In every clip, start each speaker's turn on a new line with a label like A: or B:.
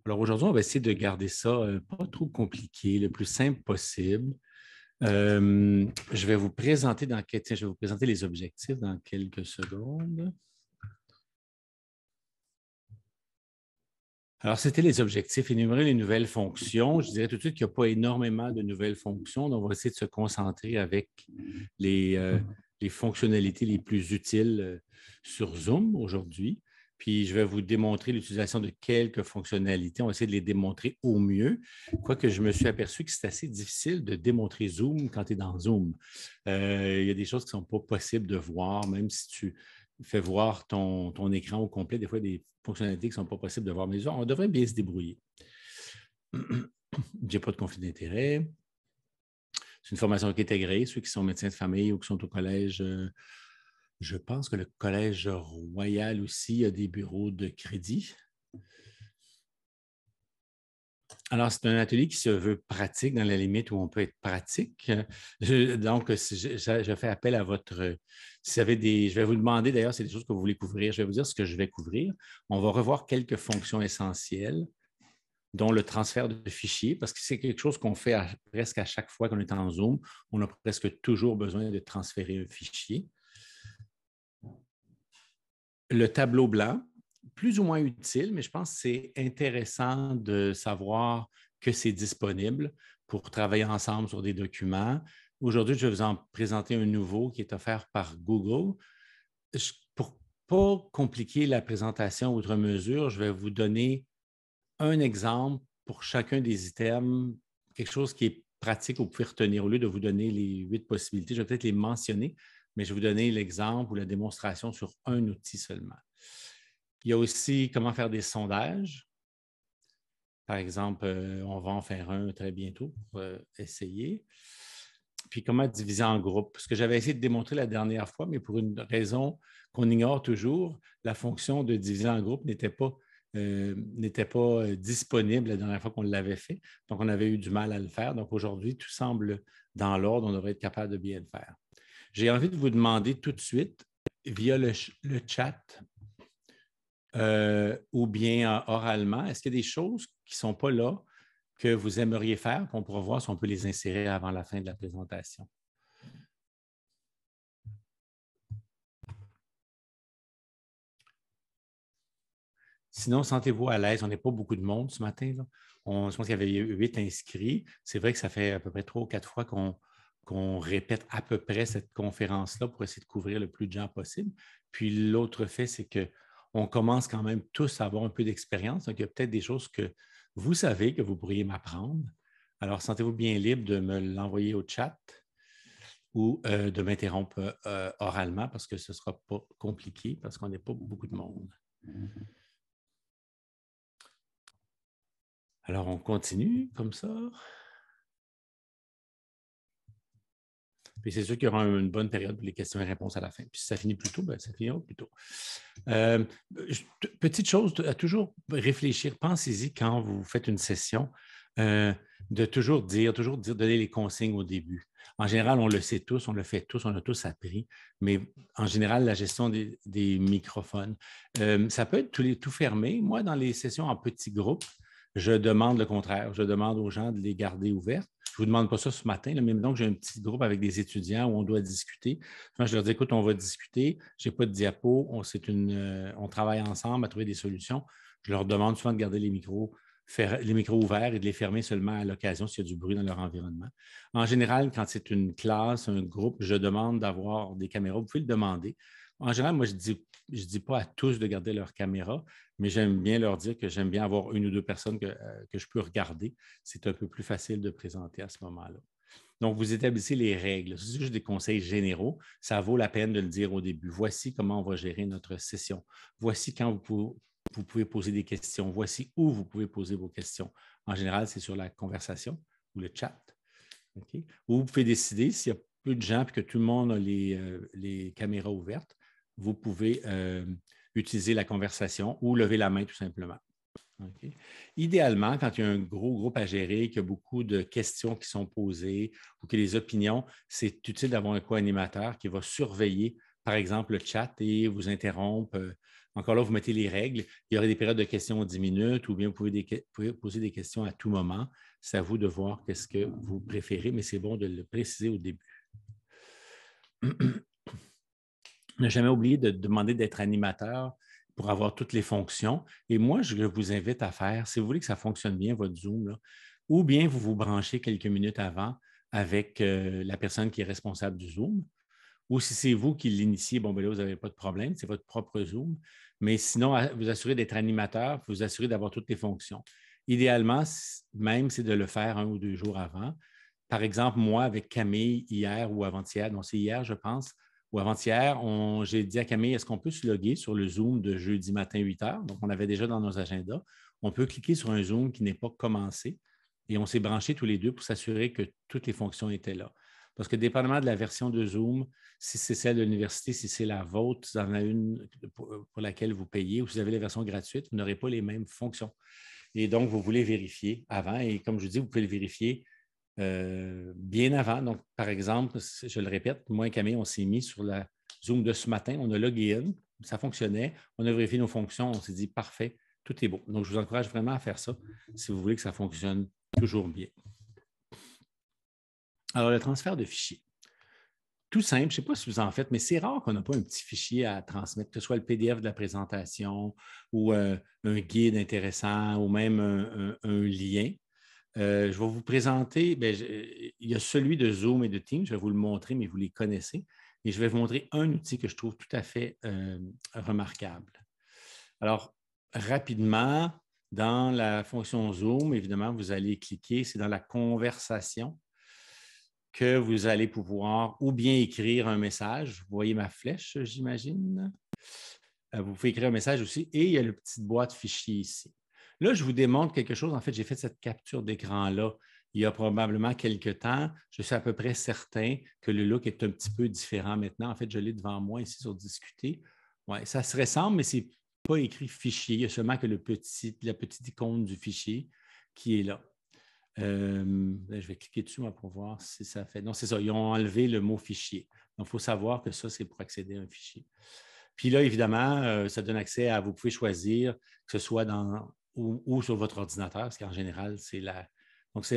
A: Alors aujourd'hui, on va essayer de garder ça pas trop compliqué, le plus simple possible. Je vais vous présenter tiens, je vais vous présenter les objectifs dans quelques secondes. Alors, c'était les objectifs, énumérer les nouvelles fonctions. Je dirais tout de suite qu'il n'y a pas énormément de nouvelles fonctions, donc on va essayer de se concentrer avec les fonctionnalités les plus utiles sur Zoom aujourd'hui. Puis, je vais vous démontrer l'utilisation de quelques fonctionnalités. On va essayer de les démontrer au mieux. Quoique je me suis aperçu que c'est assez difficile de démontrer Zoom quand tu es dans Zoom. Il y a des choses qui ne sont pas possibles de voir, même si tu fais voir ton écran au complet. Des fois, des fonctionnalités qui ne sont pas possibles de voir, mais on devrait bien se débrouiller. Je n'ai pas de conflit d'intérêt. C'est une formation qui est agréée. Ceux qui sont médecins de famille ou qui sont au collège, je pense que le Collège Royal aussi a des bureaux de crédit. Alors, c'est un atelier qui se veut pratique dans la limite où on peut être pratique. Donc, je fais appel à votre... Si vous avez je vais vous demander d'ailleurs, c'est des choses que vous voulez couvrir. Je vais vous dire ce que je vais couvrir. On va revoir quelques fonctions essentielles, dont le transfert de fichiers, parce que c'est quelque chose qu'on fait presque à chaque fois qu'on est en Zoom. On a presque toujours besoin de transférer un fichier. Le tableau blanc, plus ou moins utile, mais je pense que c'est intéressant de savoir que c'est disponible pour travailler ensemble sur des documents. Aujourd'hui, je vais vous en présenter un nouveau qui est offert par Google. Pour ne pas compliquer la présentation outre mesure, je vais vous donner un exemple pour chacun des items, quelque chose qui est pratique, vous pouvez retenir. Au lieu de vous donner les 8 possibilités, je vais peut-être les mentionner, mais je vais vous donner l'exemple ou la démonstration sur un outil seulement. Il y a aussi comment faire des sondages. Par exemple, on va en faire un très bientôt pour essayer. Puis comment diviser en groupes. Ce que j'avais essayé de démontrer la dernière fois, mais pour une raison qu'on ignore toujours, la fonction de diviser en groupe n'était pas disponible la dernière fois qu'on l'avait fait. Donc, on avait eu du mal à le faire. Donc, aujourd'hui, tout semble dans l'ordre. On devrait être capable de bien le faire. J'ai envie de vous demander tout de suite, via le chat ou bien oralement, est-ce qu'il y a des choses qui ne sont pas là que vous aimeriez faire, qu'on pourra voir si on peut les insérer avant la fin de la présentation? Sinon, sentez-vous à l'aise. On n'est pas beaucoup de monde ce matin. Là. Je pense qu'il y avait 8 inscrits. C'est vrai que ça fait à peu près 3 ou 4 fois qu'on répète à peu près cette conférence-là pour essayer de couvrir le plus de gens possible. Puis l'autre fait, c'est qu'on commence quand même tous à avoir un peu d'expérience. Donc, il y a peut-être des choses que vous savez que vous pourriez m'apprendre. Alors, sentez-vous bien libre de me l'envoyer au chat ou de m'interrompre oralement parce que ce ne sera pas compliqué parce qu'on n'est pas beaucoup de monde. Alors, on continue comme ça. Puis c'est sûr qu'il y aura une bonne période pour les questions et réponses à la fin. Puis si ça finit plus tôt, ça finira plus tôt. Petite chose, à toujours réfléchir, pensez-y quand vous faites une session, de toujours dire, donner les consignes au début. En général, on le sait tous, on le fait tous, on a tous appris, mais en général, la gestion des microphones, ça peut être tout fermé. Moi, dans les sessions en petits groupes, je demande le contraire. Je demande aux gens de les garder ouvertes. Je ne vous demande pas ça ce matin, là, mais donc j'ai un petit groupe avec des étudiants où on doit discuter. Enfin, je leur dis, écoute, on va discuter. Je n'ai pas de diapo. On travaille ensemble à trouver des solutions. Je leur demande souvent de garder les micros ouverts et de les fermer seulement à l'occasion s'il y a du bruit dans leur environnement. En général, quand c'est une classe, un groupe, je demande d'avoir des caméras. Vous pouvez le demander. En général, moi, je ne dis pas à tous de garder leur caméra, mais j'aime bien leur dire que j'aime bien avoir une ou deux personnes que je peux regarder. C'est un peu plus facile de présenter à ce moment-là. Donc, vous établissez les règles. C'est juste des conseils généraux. Ça vaut la peine de le dire au début. Voici comment on va gérer notre session. Voici quand vous pouvez poser des questions. Voici où vous pouvez poser vos questions. En général, c'est sur la conversation ou le chat. Okay? Ou vous pouvez décider, s'il y a peu de gens et que tout le monde a les caméras ouvertes, vous pouvez utiliser la conversation ou lever la main tout simplement. Okay. Idéalement, quand il y a un gros groupe à gérer, qu'il y a beaucoup de questions qui sont posées ou que les opinions, c'est utile d'avoir un co-animateur qui va surveiller, par exemple, le chat et vous interrompre Encore là, vous mettez les règles. Il y aurait des périodes de questions de 10 minutes ou bien vous pouvez poser des questions à tout moment. C'est à vous de voir qu'est-ce que vous préférez, mais c'est bon de le préciser au début. Ne jamais oublier de demander d'être animateur pour avoir toutes les fonctions. Et moi, je vous invite à faire, si vous voulez que ça fonctionne bien, votre Zoom, là, ou bien vous vous branchez quelques minutes avant avec la personne qui est responsable du Zoom, ou si c'est vous qui l'initiez, bon, ben là, vous n'avez pas de problème, c'est votre propre Zoom. Mais sinon, vous assurez d'être animateur, vous assurez d'avoir toutes les fonctions. Idéalement, même, c'est de le faire 1 ou 2 jours avant. Par exemple, moi, avec Camille, hier ou avant-hier, non, c'est hier, je pense, ou avant-hier, j'ai dit à Camille, est-ce qu'on peut se loguer sur le Zoom de jeudi matin 8 heures? Donc, on avait déjà dans nos agendas. On peut cliquer sur un Zoom qui n'est pas commencé et on s'est branchés tous les deux pour s'assurer que toutes les fonctions étaient là. Parce que dépendamment de la version de Zoom, si c'est celle de l'université, si c'est la vôtre, si vous en avez une pour laquelle vous payez ou si vous avez la version gratuite, vous n'aurez pas les mêmes fonctions. Et donc, vous voulez vérifier avant. Et comme je vous dis, vous pouvez le vérifier bien avant. Donc, par exemple, je le répète, moi et Camille, on s'est mis sur la Zoom de ce matin, on a logué in, ça fonctionnait, on a vérifié nos fonctions, on s'est dit parfait, tout est beau. Donc, je vous encourage vraiment à faire ça si vous voulez que ça fonctionne toujours bien. Alors, le transfert de fichiers. Tout simple, je ne sais pas si vous en faites, mais c'est rare qu'on n'a pas un petit fichier à transmettre, que ce soit le PDF de la présentation ou un guide intéressant ou même un lien. Je vais vous présenter, il y a celui de Zoom et de Teams, je vais vous le montrer, mais vous les connaissez. Et je vais vous montrer un outil que je trouve tout à fait remarquable. Alors, rapidement, dans la fonction Zoom, évidemment, vous allez cliquer, c'est dans la conversation que vous allez pouvoir ou bien écrire un message. Vous voyez ma flèche, j'imagine. Vous pouvez écrire un message aussi et il y a le petit boîte fichier ici. Là, je vous démontre quelque chose. En fait, j'ai fait cette capture d'écran-là il y a probablement quelques temps. Je suis à peu près certain que le look est un petit peu différent maintenant. En fait, je l'ai devant moi ici sur Discuter. Ouais, ça se ressemble, mais ce n'est pas écrit fichier. Il y a seulement que la petite icône du fichier qui est là. Je vais cliquer dessus pour voir si ça fait. Non, c'est ça. Ils ont enlevé le mot fichier. Donc, il faut savoir que ça, c'est pour accéder à un fichier. Puis là, évidemment, ça donne accès à, vous pouvez choisir que ce soit dans ou sur votre ordinateur, parce qu'en général, c'est la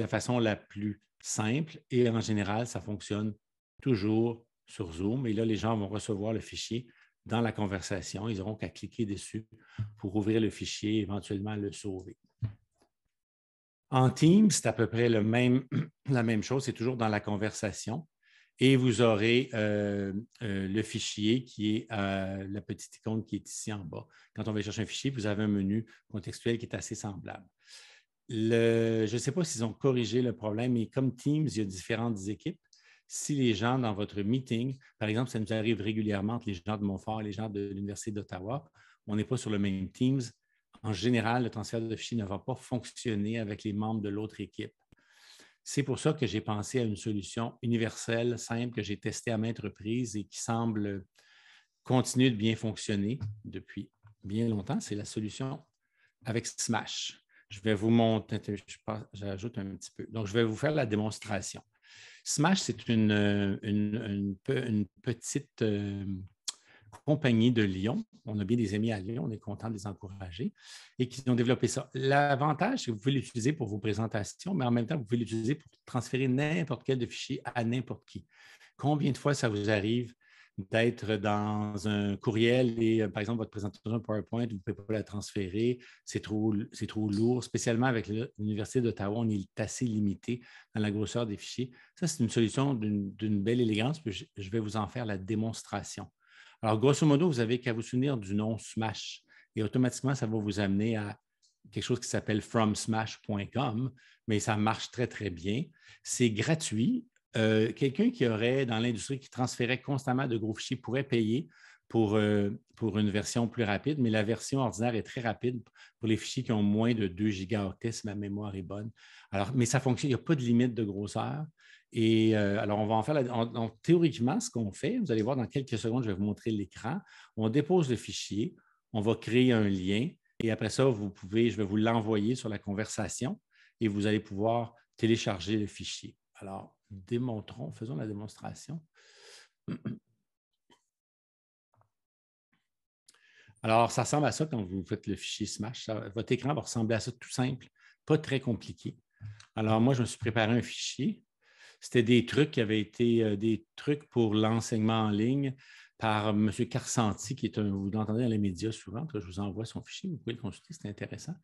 A: façon la plus simple et en général, ça fonctionne toujours sur Zoom. Et là, les gens vont recevoir le fichier dans la conversation. Ils n'auront qu'à cliquer dessus pour ouvrir le fichier et éventuellement le sauver. En Teams, c'est à peu près la même chose, c'est toujours dans la conversation. Et vous aurez le fichier qui est la petite icône qui est ici en bas. Quand on va chercher un fichier, vous avez un menu contextuel qui est assez semblable. Je ne sais pas s'ils ont corrigé le problème, mais comme Teams, il y a différentes équipes. Si les gens dans votre meeting, par exemple, ça nous arrive régulièrement entre les gens de Montfort et les gens de l'Université d'Ottawa, on n'est pas sur le même Teams. En général, le transfert de fichiers ne va pas fonctionner avec les membres de l'autre équipe. C'est pour ça que j'ai pensé à une solution universelle, simple, que j'ai testée à maintes reprises et qui semble continuer de bien fonctionner depuis bien longtemps. C'est la solution avec Smash. Je vais vous montrer, j'ajoute un petit peu. Donc, je vais vous faire la démonstration. Smash, c'est une petite compagnie de Lyon. On a bien des amis à Lyon, on est content de les encourager et qui ont développé ça. L'avantage, c'est que vous pouvez l'utiliser pour vos présentations, mais en même temps, vous pouvez l'utiliser pour transférer n'importe quel de fichier à n'importe qui. Combien de fois ça vous arrive d'être dans un courriel et, par exemple, votre présentation PowerPoint, vous ne pouvez pas la transférer, c'est trop lourd. Spécialement avec l'Université d'Ottawa, on est assez limité dans la grosseur des fichiers. Ça, c'est une solution d'une belle élégance, puis je vais vous en faire la démonstration. Alors, grosso modo, vous n'avez qu'à vous souvenir du nom Smash et automatiquement, ça va vous amener à quelque chose qui s'appelle fromsmash.com, mais ça marche très, très bien. C'est gratuit. Quelqu'un qui aurait dans l'industrie qui transférait constamment de gros fichiers pourrait payer pour une version plus rapide, mais la version ordinaire est très rapide pour les fichiers qui ont moins de 2 gigaoctets si ma mémoire est bonne. Alors, mais ça fonctionne, il n'y a pas de limite de grosseur. Et alors, on va en faire théoriquement, ce qu'on fait, vous allez voir dans quelques secondes, je vais vous montrer l'écran. On dépose le fichier, on va créer un lien et après ça, je vais vous l'envoyer sur la conversation et vous allez pouvoir télécharger le fichier. Alors, faisons la démonstration. Alors, ça ressemble à ça quand vous faites le fichier Smash. Votre écran va ressembler à ça tout simple, pas très compliqué. Alors, moi, je me suis préparé un fichier. C'était des trucs qui avaient été des trucs pour l'enseignement en ligne par M. Carsanti, qui est vous l'entendez dans les médias souvent, que je vous envoie son fichier, vous pouvez le consulter, c'est intéressant.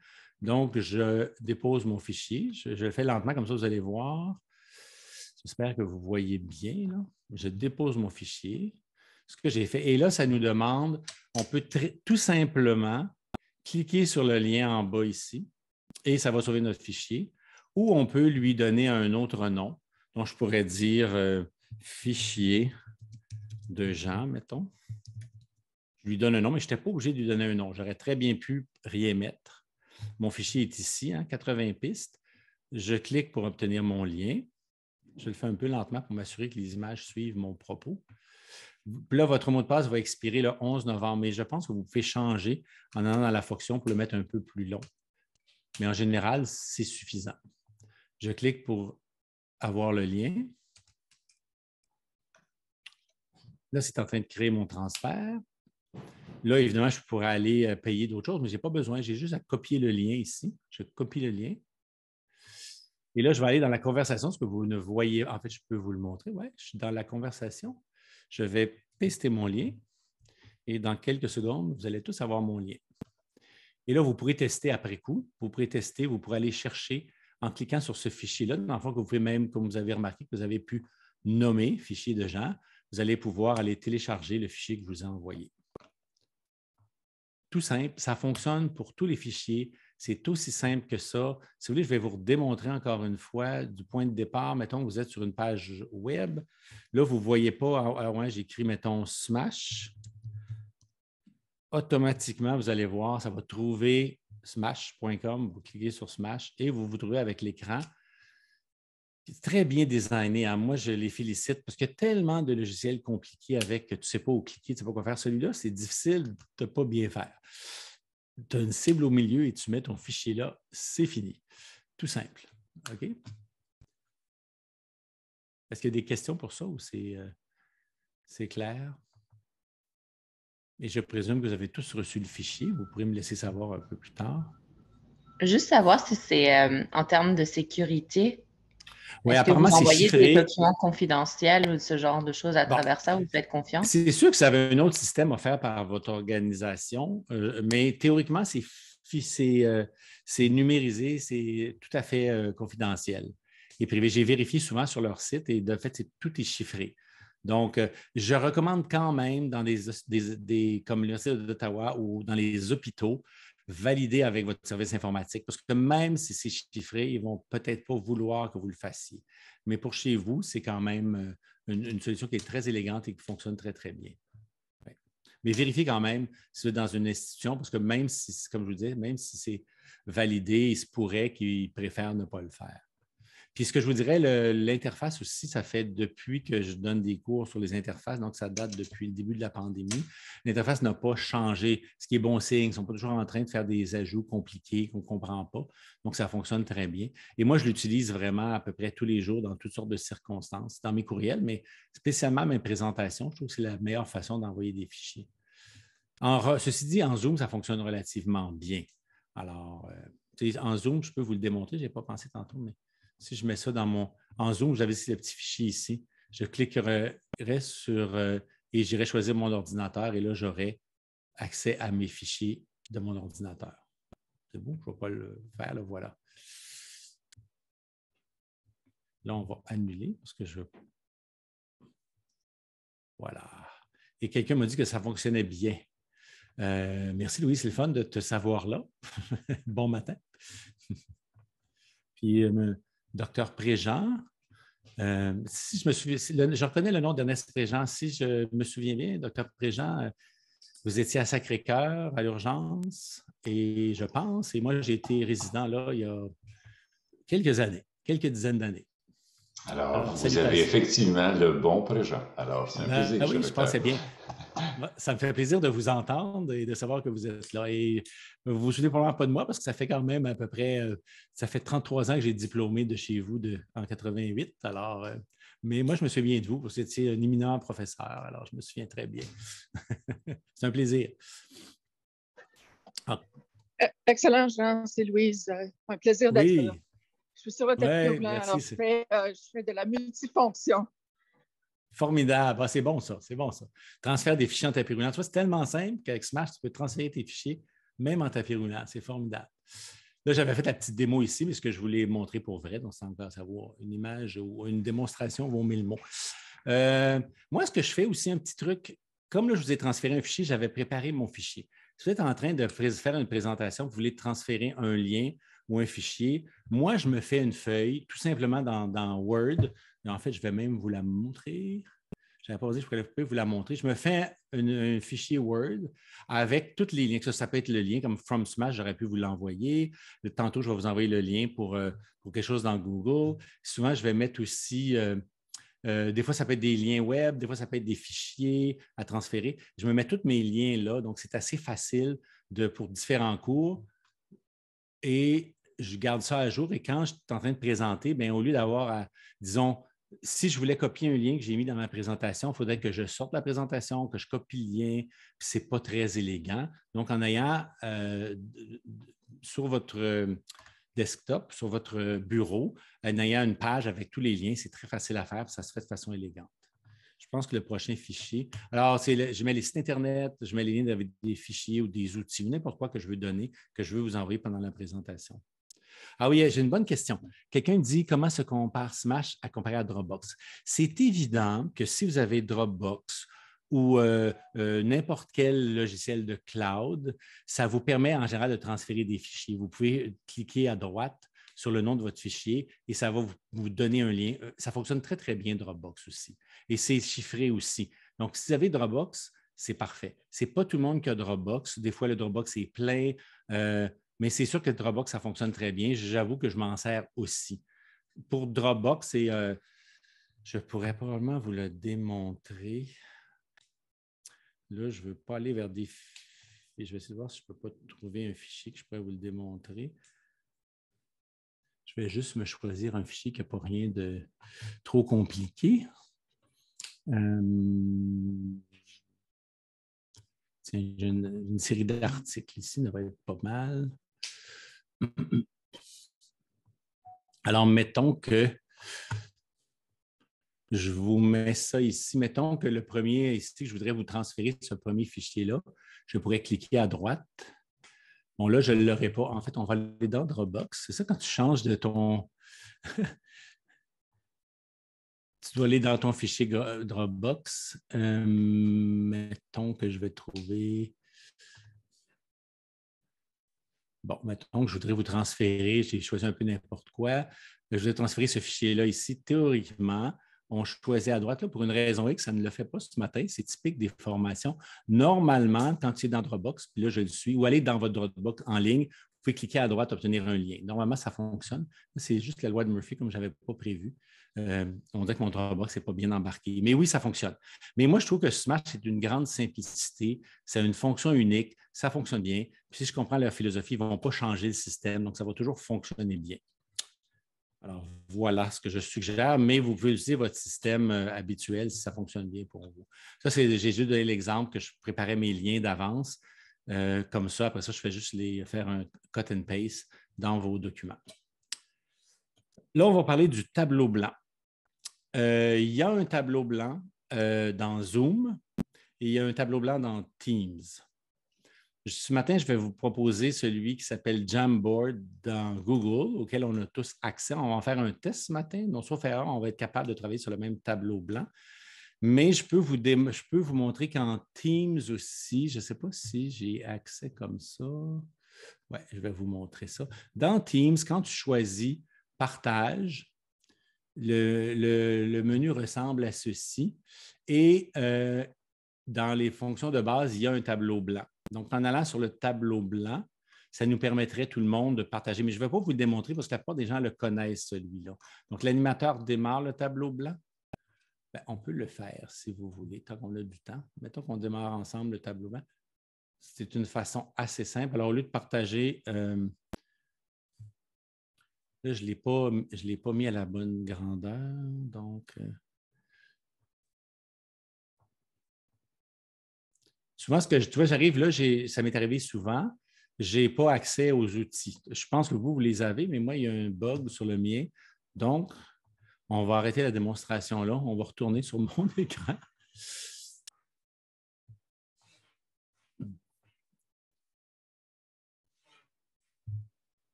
A: Donc, je dépose mon fichier, je le fais lentement, comme ça, vous allez voir. J'espère que vous voyez bien, là. Je dépose mon fichier, ce que j'ai fait. Et là, ça nous demande, on peut tout simplement cliquer sur le lien en bas ici et ça va sauver notre fichier. Ou on peut lui donner un autre nom. Donc, je pourrais dire fichier de Jean, mettons. Je lui donne un nom, mais je n'étais pas obligé de lui donner un nom. J'aurais très bien pu rien mettre. Mon fichier est ici, 80 pistes. Je clique pour obtenir mon lien. Je le fais un peu lentement pour m'assurer que les images suivent mon propos. Là, votre mot de passe va expirer le 11 novembre, mais je pense que vous pouvez changer en allant dans la fonction pour le mettre un peu plus long. Mais en général, c'est suffisant. Je clique pour avoir le lien. Là, c'est en train de créer mon transfert. Là, évidemment, je pourrais aller payer d'autres choses, mais je n'ai pas besoin. J'ai juste à copier le lien ici. Je copie le lien. Et là, je vais aller dans la conversation, ce que vous ne voyez. En fait, je peux vous le montrer. Oui, je suis dans la conversation. Je vais paster mon lien et dans quelques secondes, vous allez tous avoir mon lien. Et là, vous pourrez tester après coup. Vous pourrez tester, vous pourrez aller chercher en cliquant sur ce fichier-là. Dans le fond, que vous pouvez même, comme vous avez remarqué, que vous avez pu nommer fichier de Jean, vous allez pouvoir aller télécharger le fichier que je vous ai envoyé. Tout simple, ça fonctionne pour tous les fichiers. C'est aussi simple que ça. Si vous voulez, je vais vous démontrer encore une fois du point de départ. Mettons que vous êtes sur une page web. Là, vous ne voyez pas. Alors, ouais, j'écris, mettons, Smash. Automatiquement, vous allez voir, ça va trouver smash.com. Vous cliquez sur Smash et vous vous trouvez avec l'écran. C'est très bien designé. Hein? Moi, je les félicite parce qu'il y a tellement de logiciels compliqués avec que tu ne sais pas où cliquer, tu ne sais pas quoi faire. Celui-là, c'est difficile de ne pas bien faire. Tu as une cible au milieu et tu mets ton fichier là, c'est fini. Tout simple. OK? Est-ce qu'il y a des questions pour ça ou c'est clair? Et je présume que vous avez tous reçu le fichier. Vous pourrez me laisser savoir un peu plus tard.
B: Juste savoir si c'est en termes de sécurité,
A: Oui,
B: est-ce que vous
A: apparemment, c'est
B: envoyez des
A: chiffré.
B: documents confidentiels ou ce genre de choses à
A: Bon,
B: travers ça? Vous faites confiance?
A: c'est sûr que ça avait un autre système offert par votre organisation, mais théoriquement, c'est numérisé, c'est tout à fait confidentiel et privé. J'ai vérifié souvent sur leur site et de fait, tout est chiffré. Donc, je recommande quand même dans comme l'Université d'Ottawa ou dans les hôpitaux, valider avec votre service informatique parce que même si c'est chiffré, ils ne vont peut-être pas vouloir que vous le fassiez. Mais pour chez vous, c'est quand même une solution qui est très élégante et qui fonctionne très, très bien. Ouais. Mais vérifiez quand même si vous êtes dans une institution, parce que même si, comme je vous disais, même si c'est validé, il se pourrait qu'ils préfèrent ne pas le faire. Puis ce que je vous dirais, l'interface aussi, ça fait depuis que je donne des cours sur les interfaces, donc ça date depuis le début de la pandémie. L'interface n'a pas changé, ce qui est bon signe. Ils ne sont pas toujours en train de faire des ajouts compliqués qu'on ne comprend pas. Donc, ça fonctionne très bien. Et moi, je l'utilise vraiment à peu près tous les jours dans toutes sortes de circonstances, dans mes courriels, mais spécialement mes présentations. Je trouve que c'est la meilleure façon d'envoyer des fichiers. Ceci dit, en Zoom, ça fonctionne relativement bien. Alors, en Zoom, je peux vous le démontrer. Je n'ai pas pensé tantôt, mais si je mets ça en Zoom, j'avais ici le petit fichier ici. Je cliquerai sur et j'irai choisir mon ordinateur et là, j'aurai accès à mes fichiers de mon ordinateur. C'est bon, je ne vais pas le faire, là, voilà. Là, on va annuler parce que je... Voilà. Et quelqu'un m'a dit que ça fonctionnait bien. Merci Louis, c'est le fun de te savoir là. Bon matin. Puis, docteur Préjean, si je me souviens, je reconnais le nom d'Ernest Préjean. Si je me souviens bien, docteur Préjean, vous étiez à Sacré-Cœur, à l'urgence, et je pense, et moi j'ai été résident là il y a quelques années, quelques dizaines d'années.
C: Alors, vous avez
A: salutations.
C: effectivement le bon Préjean. Alors, c'est un plaisir, cher
A: Oui, je
C: docteur.
A: pensais bien. Ça me fait plaisir de vous entendre et de savoir que vous êtes là. Et vous vous souvenez probablement pas de moi parce que ça fait quand même à peu près, ça fait 33 ans que j'ai diplômé de chez vous en 88. Alors, mais moi, je me souviens de vous, vous étiez un éminent professeur. Alors, je me souviens très bien. C'est un plaisir.
D: Excellent, Jean, c'est Louise. Un plaisir d'être là.
A: Oui,
D: Je suis sur le tapis
A: oui,
D: roulant,
A: merci.
D: alors je fais de la multifonction.
A: Formidable. Ah, c'est bon, ça. C'est bon, ça. Transfert des fichiers en tapis roulant. Tu vois, c'est tellement simple qu'avec Smash, tu peux transférer tes fichiers, même en tapis roulant. C'est formidable. Là, j'avais fait la petite démo ici, mais ce que je voulais montrer pour vrai, donc sans encore savoir une image ou une démonstration vaut 1000 mots. Moi, ce que je fais aussi, un petit truc, comme là, je vous ai transféré un fichier, j'avais préparé mon fichier. Si vous êtes en train de faire une présentation, vous voulez transférer un lien ou un fichier, moi, je me fais une feuille, tout simplement dans Word. Et en fait, je vais même vous la montrer. Je n'avais pas osé, je pourrais vous la montrer. Je me fais un fichier Word avec tous les liens. Ça peut être le lien comme From Smash, j'aurais pu vous l'envoyer. Tantôt, je vais vous envoyer le lien pour quelque chose dans Google. Souvent, je vais mettre aussi, des fois, ça peut être des liens web, des fois, ça peut être des fichiers à transférer. Je me mets tous mes liens là, donc c'est assez facile pour différents cours. Et je garde ça à jour. Et quand je suis en train de présenter, bien, au lieu d'avoir, disons, si je voulais copier un lien que j'ai mis dans ma présentation, il faudrait que je sorte la présentation, que je copie le lien, puis ce n'est pas très élégant. Donc, en ayant sur votre desktop, sur votre bureau, en ayant une page avec tous les liens, c'est très facile à faire, puis ça se fait de façon élégante. Je pense que le prochain fichier, alors, je mets les sites Internet, je mets les liens avec des fichiers ou des outils, ou n'importe quoi que je veux donner, que je veux vous envoyer pendant la présentation. Ah oui, j'ai une bonne question. Quelqu'un dit comment se compare Smash à comparer à Dropbox. C'est évident que si vous avez Dropbox ou n'importe quel logiciel de cloud, ça vous permet en général de transférer des fichiers. Vous pouvez cliquer à droite sur le nom de votre fichier et ça va vous donner un lien. Ça fonctionne très, très bien Dropbox aussi. Et c'est chiffré aussi. Donc, si vous avez Dropbox, c'est parfait. Ce n'est pas tout le monde qui a Dropbox. Des fois, le Dropbox est plein. Mais c'est sûr que Dropbox, ça fonctionne très bien. J'avoue que je m'en sers aussi. Pour Dropbox, je pourrais probablement vous le démontrer. Là, je ne veux pas aller vers des fichiers. Je vais essayer de voir si je ne peux pas trouver un fichier que je pourrais vous le démontrer. Je vais juste me choisir un fichier qui n'a pas rien de trop compliqué. Tiens, j'ai une série d'articles ici, ça devrait être pas mal. Alors, mettons que je vous mets ça ici. Mettons que le premier ici, je voudrais vous transférer ce premier fichier-là. Je pourrais cliquer à droite. Bon, là, je ne l'aurai pas. En fait, on va aller dans Dropbox. C'est ça quand tu changes de ton... Tu dois aller dans ton fichier Dropbox. Mettons que je vais trouver... Bon, mettons que je voudrais vous transférer, j'ai choisi un peu n'importe quoi. Je voudrais transférer ce fichier-là ici. Théoriquement, on choisit à droite là, pour une raison X, ça ne le fait pas ce matin. C'est typique des formations. Normalement, quand tu es dans Dropbox, puis là, je le suis, ou aller dans votre Dropbox en ligne, vous pouvez cliquer à droite, obtenir un lien. Normalement, ça fonctionne. C'est juste la loi de Murphy, comme je n'avais pas prévu. On dirait que mon Dropbox n'est pas bien embarqué. Mais oui, ça fonctionne. Mais moi, je trouve que Smash, c'est une grande simplicité. C'est une fonction unique. Ça fonctionne bien. Puis si je comprends leur philosophie, ils ne vont pas changer le système. Donc, ça va toujours fonctionner bien. Alors, voilà ce que je suggère, mais vous pouvez utiliser votre système habituel si ça fonctionne bien pour vous. Ça, j'ai juste donné l'exemple que je préparais mes liens d'avance. Comme ça, après ça, je fais juste faire un cut and paste dans vos documents. Là, on va parler du tableau blanc. Il y a un tableau blanc dans Zoom et il y a un tableau blanc dans Teams. Ce matin, je vais vous proposer celui qui s'appelle Jamboard dans Google, auquel on a tous accès. On va en faire un test ce matin. Donc, sauf erreur, on va être capable de travailler sur le même tableau blanc. Mais je peux vous montrer qu'en Teams aussi, je ne sais pas si j'ai accès comme ça. Oui, je vais vous montrer ça. Dans Teams, quand tu choisis Partage, le menu ressemble à ceci. Et dans les fonctions de base, il y a un tableau blanc. Donc, en allant sur le tableau blanc, ça nous permettrait tout le monde de partager. Mais je ne vais pas vous le démontrer parce que la plupart des gens le connaissent, celui-là. Donc, l'animateur démarre le tableau blanc. Bien, on peut le faire si vous voulez, tant qu'on a du temps. Mettons qu'on démarre ensemble le tableau blanc. C'est une façon assez simple. Alors, au lieu de partager, là, je ne l'ai pas mis à la bonne grandeur. Donc, souvent, tu vois, j'arrive là, ça m'est arrivé souvent. je n'ai pas accès aux outils. Je pense que vous les avez, mais moi, il y a un bug sur le mien. Donc, on va arrêter la démonstration là. On va retourner sur mon écran.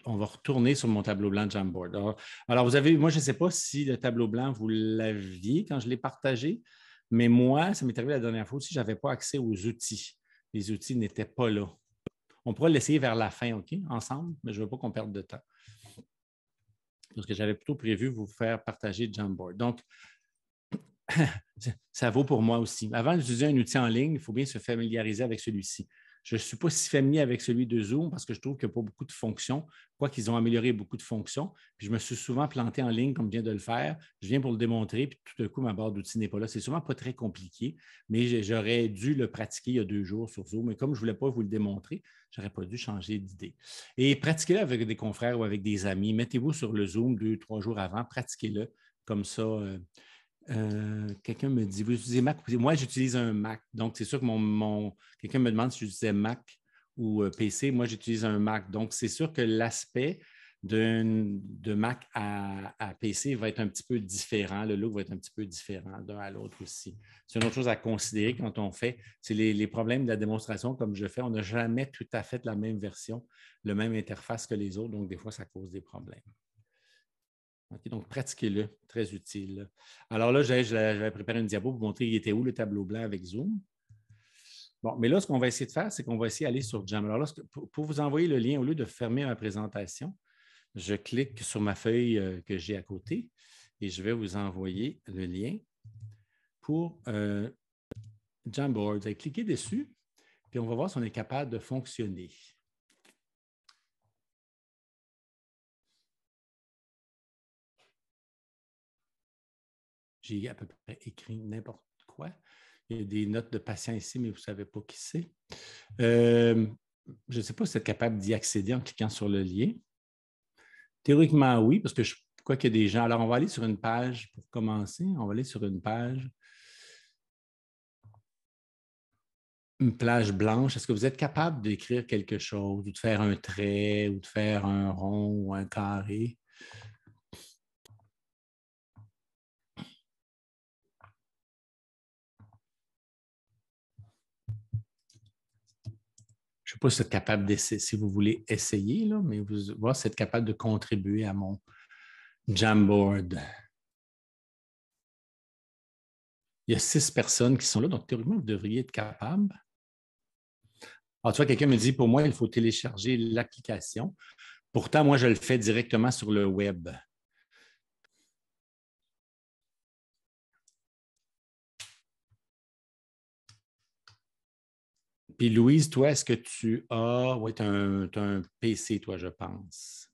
A: On va retourner sur mon tableau blanc de Jamboard. Alors, vous avez, moi, je ne sais pas si le tableau blanc, vous l'aviez quand je l'ai partagé, mais moi, ça m'est arrivé la dernière fois aussi, je n'avais pas accès aux outils. Les outils n'étaient pas là. On pourra l'essayer vers la fin, OK, ensemble, mais je ne veux pas qu'on perde de temps. Parce que j'avais plutôt prévu vous faire partager Jamboard. Donc, ça vaut pour moi aussi. Avant d'utiliser un outil en ligne, il faut bien se familiariser avec celui-ci. Je ne suis pas si familier avec celui de Zoom parce que je trouve qu'il n'y a pas beaucoup de fonctions, quoiqu'ils ont amélioré beaucoup de fonctions. Puis je me suis souvent planté en ligne comme je viens de le faire. Je viens pour le démontrer, puis tout d'un coup, ma barre d'outils n'est pas là. C'est souvent pas très compliqué, mais j'aurais dû le pratiquer il y a 2 jours sur Zoom. Mais comme je ne voulais pas vous le démontrer, je n'aurais pas dû changer d'idée. Et pratiquez-le avec des confrères ou avec des amis. Mettez-vous sur le Zoom 2, 3 jours avant, pratiquez-le comme ça. Quelqu'un me dit, vous utilisez Mac? Moi, j'utilise un Mac. Donc, c'est sûr que quelqu'un me demande si j'utilisais Mac ou PC. Moi, j'utilise un Mac. Donc, c'est sûr que l'aspect de Mac à PC va être un petit peu différent. Le look va être un petit peu différent d'un à l'autre aussi. C'est une autre chose à considérer quand on fait. C'est les problèmes de la démonstration, comme je fais. On n'a jamais tout à fait la même version, la même interface que les autres. Donc, des fois, ça cause des problèmes. Okay, donc, pratiquez-le, très utile. Alors là, j'avais préparé une diapo pour vous montrer il était où le tableau blanc avec Zoom. Bon, mais là, ce qu'on va essayer de faire, c'est qu'on va essayer d'aller sur Jam. Alors là, pour vous envoyer le lien, au lieu de fermer ma présentation, je clique sur ma feuille que j'ai à côté et je vais vous envoyer le lien pour Jamboard. Vous allez cliquer dessus, puis on va voir si on est capable de fonctionner. J'ai à peu près écrit n'importe quoi. Il y a des notes de patient ici, mais vous ne savez pas qui c'est. Je ne sais pas si vous êtes capable d'y accéder en cliquant sur le lien. Théoriquement, oui, parce que je crois qu'il y a des gens. Alors, on va aller sur une page pour commencer. On va aller sur une page blanche. Est-ce que vous êtes capable d'écrire quelque chose, ou de faire un trait, ou de faire un rond ou un carré? Je ne sais pas si vous êtes capable d'essayer, si vous voulez essayer, là, mais vous voir si vous êtes capable de contribuer à mon Jamboard. Il y a 6 personnes qui sont là, donc théoriquement, vous devriez être capable. Alors, tu vois, quelqu'un me dit, pour moi, il faut télécharger l'application. Pourtant, moi, je le fais directement sur le web. Puis Louise, toi, est-ce que tu as... Oui, tu as un PC, toi, je pense.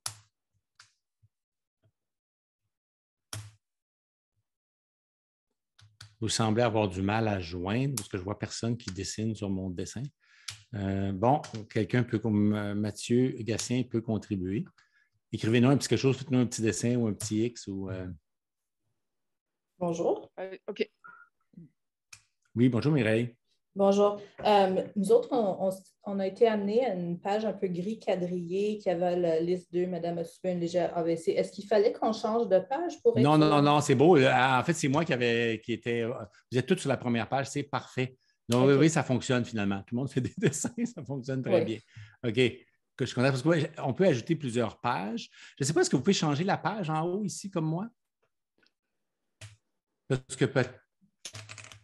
A: Vous semblez avoir du mal à joindre parce que je ne vois personne qui dessine sur mon dessin. Bon, quelqu'un peut, comme Mathieu Gatien, peut contribuer. Écrivez-nous un petit quelque chose, faites-nous un petit dessin ou un petit X.
E: Bonjour.
D: OK.
A: Oui, bonjour Mireille.
E: Bonjour. Nous autres, on a été amenés à une page un peu gris quadrillée qui avait la liste 2, Madame a subi un léger AVC. Est-ce qu'il fallait qu'on change de page pour être...
A: Non, c'est beau. En fait, c'est moi qui était. Vous êtes tous sur la première page, c'est parfait. Donc, okay. Oui, ça fonctionne finalement. Tout le monde fait des dessins, ça fonctionne très bien. OK. Que je connais parce qu'on peut ajouter plusieurs pages. Je ne sais pas, est-ce que vous pouvez changer la page en haut ici comme moi? Parce que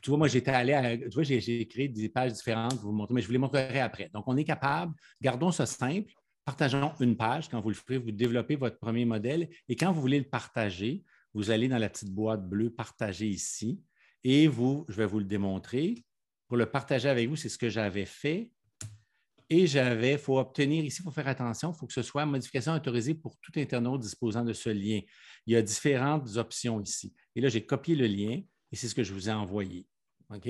A: tu vois, moi, j'étais allé tu vois, j'ai créé des pages différentes pour vous montrer, mais je vous les montrerai après. Donc, on est capable, gardons ça simple, partageons une page. Quand vous le ferez, vous développez votre premier modèle et quand vous voulez le partager, vous allez dans la petite boîte bleue « Partager » ici et je vais vous le démontrer. Pour le partager avec vous, c'est ce que j'avais fait. Et il faut obtenir ici, il faut faire attention, il faut que ce soit modification autorisée pour tout internaute disposant de ce lien. Il y a différentes options ici. Et là, j'ai copié le lien et c'est ce que je vous ai envoyé. OK?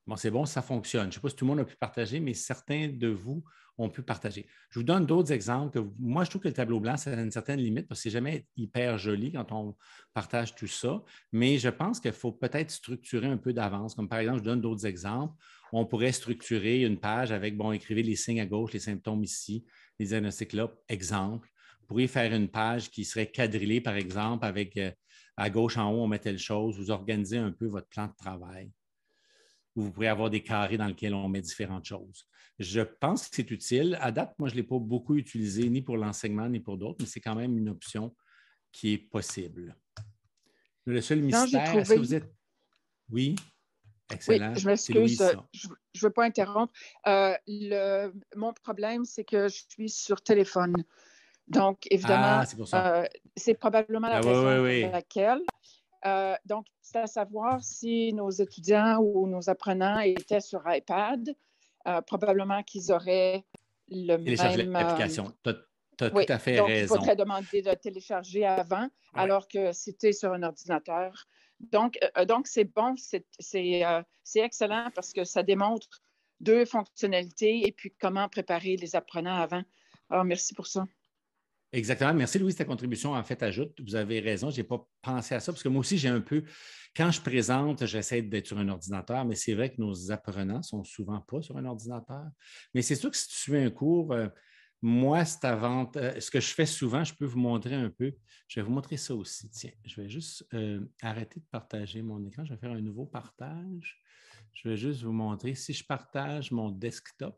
A: Bon, c'est bon, ça fonctionne. Je ne sais pas si tout le monde a pu partager, mais certains de vous ont pu partager. Je vous donne d'autres exemples. Moi, je trouve que le tableau blanc, ça a une certaine limite parce que c'est jamais hyper joli quand on partage tout ça. Mais je pense qu'il faut peut-être structurer un peu d'avance. Comme par exemple, je donne d'autres exemples. On pourrait structurer une page avec, bon, écrivez les signes à gauche, les symptômes ici, les diagnostics là, exemple. Vous pourriez faire une page qui serait quadrillée, par exemple, avec à gauche en haut, on met telle chose. Vous organisez un peu votre plan de travail. Vous pourrez avoir des carrés dans lesquels on met différentes choses. Je pense que c'est utile. À date, moi, je ne l'ai pas beaucoup utilisé, ni pour l'enseignement, ni pour d'autres, mais c'est quand même une option qui est possible. Le seul mystère, est-ce que vous êtes... Oui, excellent.
D: Oui, je m'excuse, je ne veux pas interrompre. Mon problème, c'est que je suis sur téléphone. Donc, évidemment, c'est probablement la raison pour laquelle. Donc, c'est à savoir si nos étudiants ou nos apprenants étaient sur iPad, probablement qu'ils auraient le
A: télécharger
D: même...
A: l'application. Tu as
D: oui,
A: tout à fait
D: donc,
A: raison.
D: il faudrait demander de télécharger avant, alors que c'était sur un ordinateur. Donc c'est bon, c'est excellent parce que ça démontre deux fonctionnalités et puis comment préparer les apprenants avant. Alors, merci pour ça.
A: Exactement. Merci, Louise, ta contribution en fait ajoute. Vous avez raison, je n'ai pas pensé à ça parce que moi aussi, j'ai un peu, quand je présente, j'essaie d'être sur un ordinateur, mais c'est vrai que nos apprenants ne sont souvent pas sur un ordinateur. Mais c'est sûr que si tu suis un cours, moi, ce que je fais souvent, je peux vous montrer un peu. Je vais vous montrer ça aussi. Tiens, je vais juste arrêter de partager mon écran. Je vais faire un nouveau partage. Je vais juste vous montrer. Si je partage mon desktop,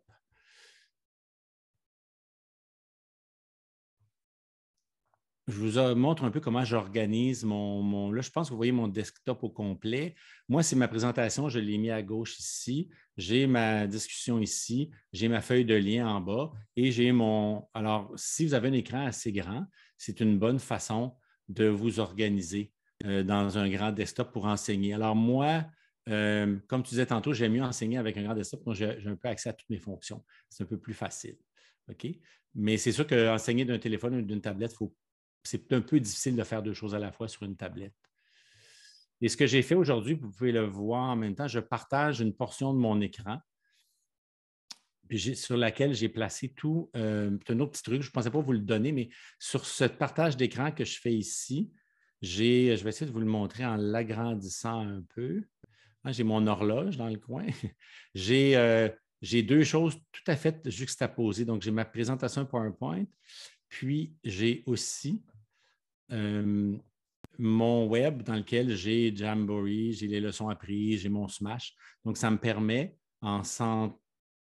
A: je vous montre un peu comment j'organise mon... Là, je pense que vous voyez mon desktop au complet. Moi, c'est ma présentation, je l'ai mis à gauche ici. J'ai ma discussion ici. J'ai ma feuille de lien en bas et j'ai mon... Alors, si vous avez un écran assez grand, c'est une bonne façon de vous organiser dans un grand desktop pour enseigner. Alors, moi, comme tu disais tantôt, j'aime mieux enseigner avec un grand desktop, donc j'ai un peu accès à toutes mes fonctions. C'est un peu plus facile. OK? Mais c'est sûr qu'enseigner d'un téléphone ou d'une tablette, c'est un peu difficile de faire deux choses à la fois sur une tablette. Et ce que j'ai fait aujourd'hui, vous pouvez le voir en même temps, je partage une portion de mon écran sur laquelle j'ai placé tout. C'est un autre petit truc, je ne pensais pas vous le donner, mais sur ce partage d'écran que je fais ici, je vais essayer de vous le montrer en l'agrandissant un peu. J'ai mon horloge dans le coin. J'ai deux choses tout à fait juxtaposées. Donc, j'ai ma présentation PowerPoint, puis j'ai aussi mon web dans lequel j'ai Jamboree, j'ai les leçons apprises, j'ai mon Smash. Donc, ça me permet, je ne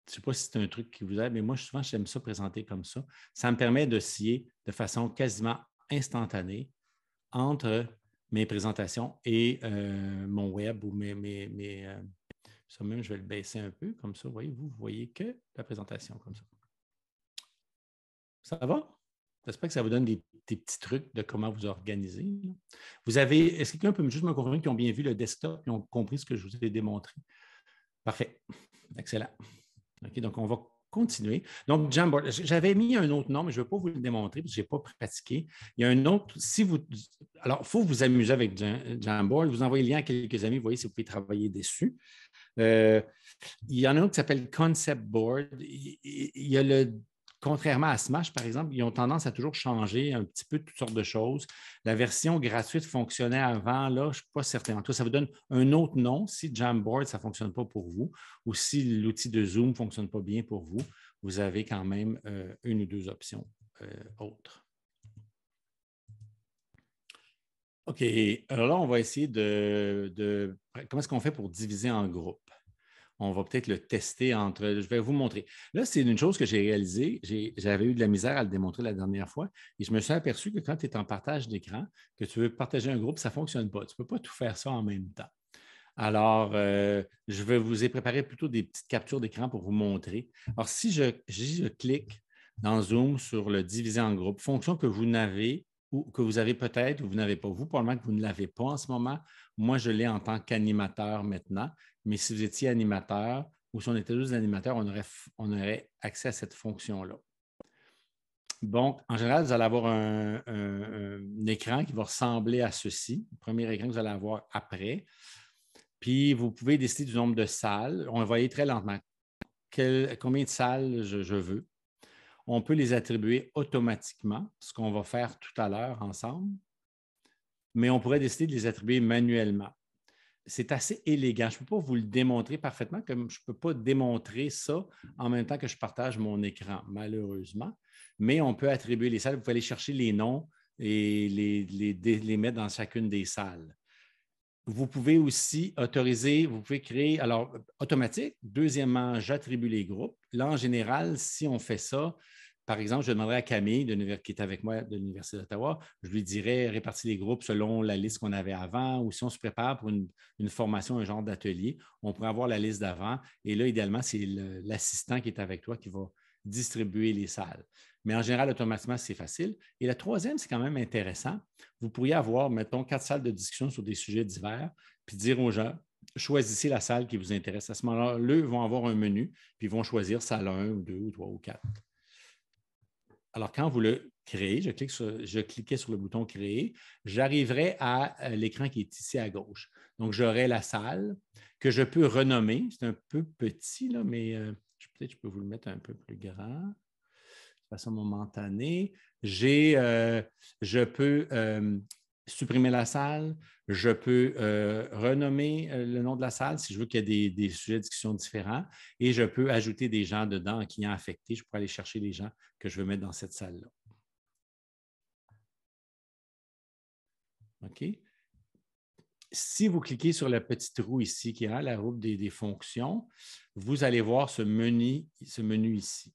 A: sais pas si c'est un truc qui vous aide, mais moi, souvent, j'aime ça présenter comme ça. Ça me permet de scier de façon quasiment instantanée entre mes présentations et mon web ou ça même, je vais le baisser un peu, comme ça, vous voyez que la présentation comme ça. Ça va? J'espère que ça vous donne des petits trucs de comment vous organiser. Est-ce que quelqu'un peut juste me confirmer qu'ils ont bien vu le desktop et ont compris ce que je vous ai démontré? Parfait. Excellent. OK, donc on va continuer. Donc, Jamboard, j'avais mis un autre nom, mais je ne vais pas vous le démontrer parce que je n'ai pas pratiqué. Il y a un autre, alors, il faut vous amuser avec Jamboard. Vous envoyez le lien à quelques amis, vous voyez si vous pouvez travailler dessus. Il y en a un qui s'appelle Concept Board. Il y a contrairement à Smash, par exemple, ils ont tendance à toujours changer un petit peu toutes sortes de choses. La version gratuite fonctionnait avant, là, je ne suis pas certain. En tout cas, ça vous donne un autre nom. Si Jamboard, ça ne fonctionne pas pour vous, ou si l'outil de Zoom ne fonctionne pas bien pour vous, vous avez quand même une ou deux options autres. OK. Alors là, on va essayer comment est-ce qu'on fait pour diviser en groupes? On va peut-être le tester entre... Je vais vous montrer. Là, c'est une chose que j'ai réalisée. J'avais eu de la misère à le démontrer la dernière fois et je me suis aperçu que quand tu es en partage d'écran, que tu veux partager un groupe, ça ne fonctionne pas. Tu ne peux pas tout faire ça en même temps. Alors, je vous ai préparé plutôt des petites captures d'écran pour vous montrer. Alors, si je clique dans Zoom sur le diviser en groupe, fonction que vous n'avez ou que vous avez peut-être ou vous n'avez pas. Vous, probablement que vous ne l'avez pas en ce moment. Moi, je l'ai en tant qu'animateur maintenant. Mais si vous étiez animateur ou si on était tous animateurs, on aurait accès à cette fonction-là. Donc, en général, vous allez avoir un écran qui va ressembler à ceci, le premier écran que vous allez avoir après. Puis, vous pouvez décider du nombre de salles. On va y aller très lentement. Combien de salles je veux. On peut les attribuer automatiquement, ce qu'on va faire tout à l'heure ensemble, mais on pourrait décider de les attribuer manuellement. C'est assez élégant. Je ne peux pas vous le démontrer parfaitement, comme je ne peux pas démontrer ça en même temps que je partage mon écran, malheureusement. Mais on peut attribuer les salles. Vous pouvez aller chercher les noms et les mettre dans chacune des salles. Vous pouvez aussi autoriser, vous pouvez créer, alors, automatique. Deuxièmement, j'attribue les groupes. Là, en général, si on fait ça, par exemple, je demanderais à Camille, qui est avec moi de l'Université d'Ottawa, je lui dirais répartir les groupes selon la liste qu'on avait avant, ou si on se prépare pour une formation, un genre d'atelier, on pourrait avoir la liste d'avant. Et là, idéalement, c'est l'assistant qui est avec toi qui va distribuer les salles. Mais en général, automatiquement, c'est facile. Et la troisième, c'est quand même intéressant. Vous pourriez avoir, mettons, 4 salles de discussion sur des sujets divers, puis dire aux gens, choisissez la salle qui vous intéresse. À ce moment-là, eux vont avoir un menu, puis ils vont choisir salle 1 ou 2 ou 3 ou 4. Alors, quand vous le créez, je cliquais sur le bouton « Créer », j'arriverai à l'écran qui est ici à gauche. Donc, j'aurai la salle que je peux renommer. C'est un peu petit, là, mais peut-être que je peux vous le mettre un peu plus grand de façon momentanée. Je peux supprimer la salle. Je peux renommer le nom de la salle si je veux qu'il y ait des sujets de discussion différents et je peux ajouter des gens dedans en client affecté. Je pourrais aller chercher les gens que je veux mettre dans cette salle-là. OK? Si vous cliquez sur la petite roue ici, qui est la roue des fonctions, vous allez voir ce menu ici.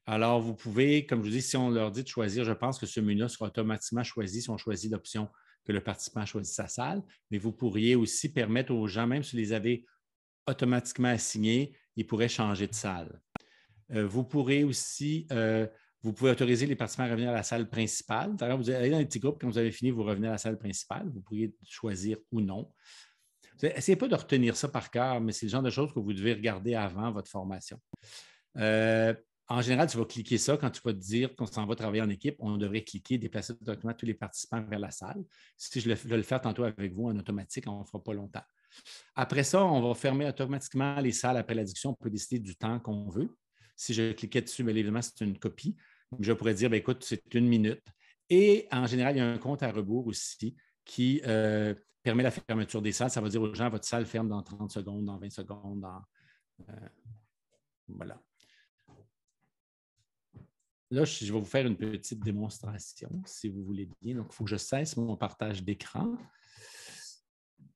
A: Alors, vous pouvez, comme je vous dis, si on leur dit de choisir, je pense que ce menu-là sera automatiquement choisi si on choisit l'option que le participant choisit sa salle, mais vous pourriez aussi permettre aux gens, même si vous les avez automatiquement assignés, ils pourraient changer de salle. Vous pourrez aussi, vous pouvez autoriser les participants à revenir à la salle principale. D'ailleurs, vous allez dans les petits groupes, quand vous avez fini, vous revenez à la salle principale. Vous pourriez choisir ou non. Essayez pas de retenir ça par cœur, mais c'est le genre de choses que vous devez regarder avant votre formation. En général, tu vas cliquer ça quand tu vas te dire qu'on s'en va travailler en équipe. On devrait cliquer, déplacer directement tous les participants vers la salle. Si je vais le faire tantôt avec vous en automatique, on ne fera pas longtemps. Après ça, on va fermer automatiquement les salles après la discussion. On peut décider du temps qu'on veut. Si je cliquais dessus, bien évidemment, c'est une copie. Je pourrais dire, bien, écoute, c'est 1 minute. Et en général, il y a un compte à rebours aussi qui permet la fermeture des salles. Ça va dire aux gens, votre salle ferme dans 30 secondes, dans 20 secondes. Voilà. Là, je vais vous faire une petite démonstration, si vous voulez bien. Donc, il faut que je cesse mon partage d'écran.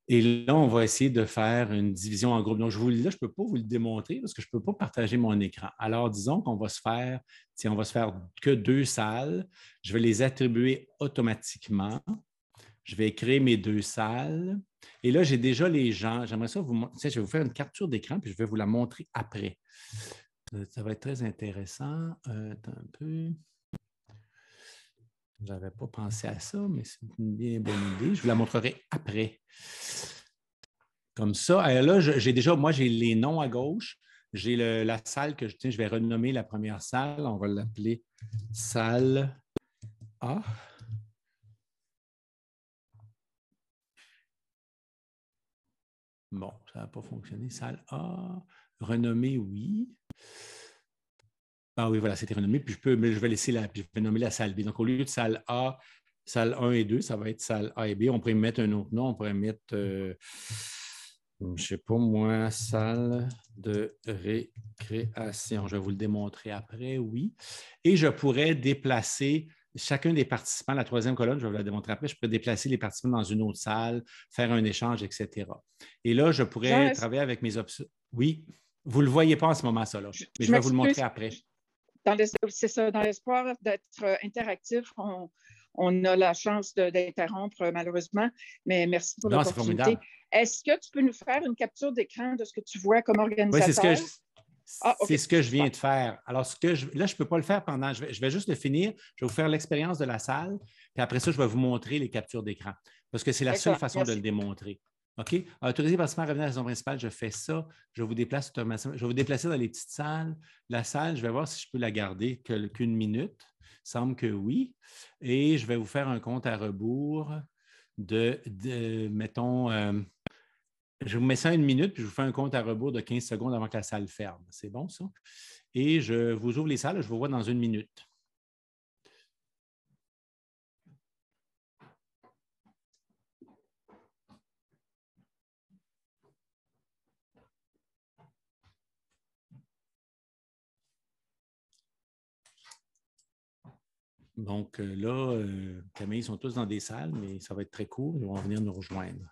A: Et là, on va essayer de faire une division en groupe. Donc, là, je ne peux pas vous le démontrer parce que je ne peux pas partager mon écran. Alors, disons qu'on va se faire, on va se faire que 2 salles. Je vais les attribuer automatiquement. Je vais créer mes 2 salles. Et là, j'ai déjà les gens. J'aimerais ça vous montrer. Je vais vous faire une capture d'écran puis je vais vous la montrer après. Ça va être très intéressant. Attends un peu. Je n'avais pas pensé à ça, mais c'est une bien bonne idée. Je vous la montrerai après. Comme ça. Là, j'ai déjà, moi, j'ai les noms à gauche. J'ai la salle que je vais renommer la première salle. On va l'appeler salle A. Bon, ça n'a pas fonctionné. Salle A. Renommée, oui. Ah oui, voilà, c'était renommé. Puis mais je vais je vais nommer la salle B. Donc, au lieu de salle A, salle 1 et 2, ça va être salle A et B. On pourrait mettre un autre nom. On pourrait mettre, je ne sais pas moi, salle de récréation. Je vais vous le démontrer après, oui. Et je pourrais déplacer chacun des participants, la 3e colonne, je vais vous la démontrer après, je pourrais déplacer les participants dans une autre salle, faire un échange, etc. Et là, je pourrais travailler avec mes options. Oui, vous ne le voyez pas en ce moment, ça, là, mais je vais vous le montrer après.
D: C'est ça, dans l'espoir d'être interactif, on a la chance d'interrompre malheureusement, mais merci pour l'opportunité. Est-ce que tu peux nous faire une capture d'écran de ce que tu vois comme organisateur?
A: Oui, c'est ce que je viens de faire. Alors, là, je ne peux pas le faire pendant. Je vais juste le finir. Je vais vous faire l'expérience de la salle. Puis après ça, je vais vous montrer les captures d'écran. Parce que c'est la seule façon de le démontrer. OK? Autoriser les participants à revenir à la saison principale, je fais ça. Je vous déplace automatiquement. Je vais vous déplacer dans les petites salles. La salle, je vais voir si je peux la garder qu'une minute. Il semble que oui. Et je vais vous faire un compte à rebours mettons, Je vous mets ça 1 minute, puis je vous fais un compte à rebours de 15 secondes avant que la salle ferme. C'est bon, ça? Et je vous ouvre les salles, je vous vois dans 1 minute. Donc là, Camille, ils sont tous dans des salles, mais ça va être très court. Ils vont venir nous rejoindre.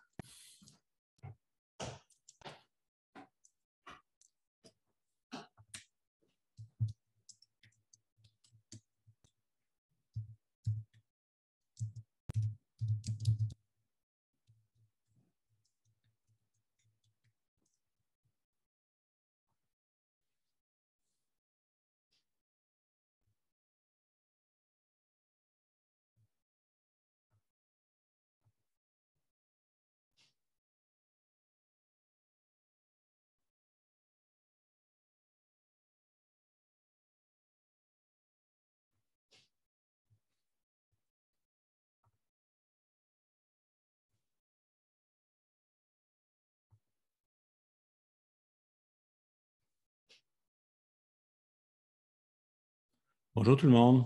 A: Bonjour tout le monde.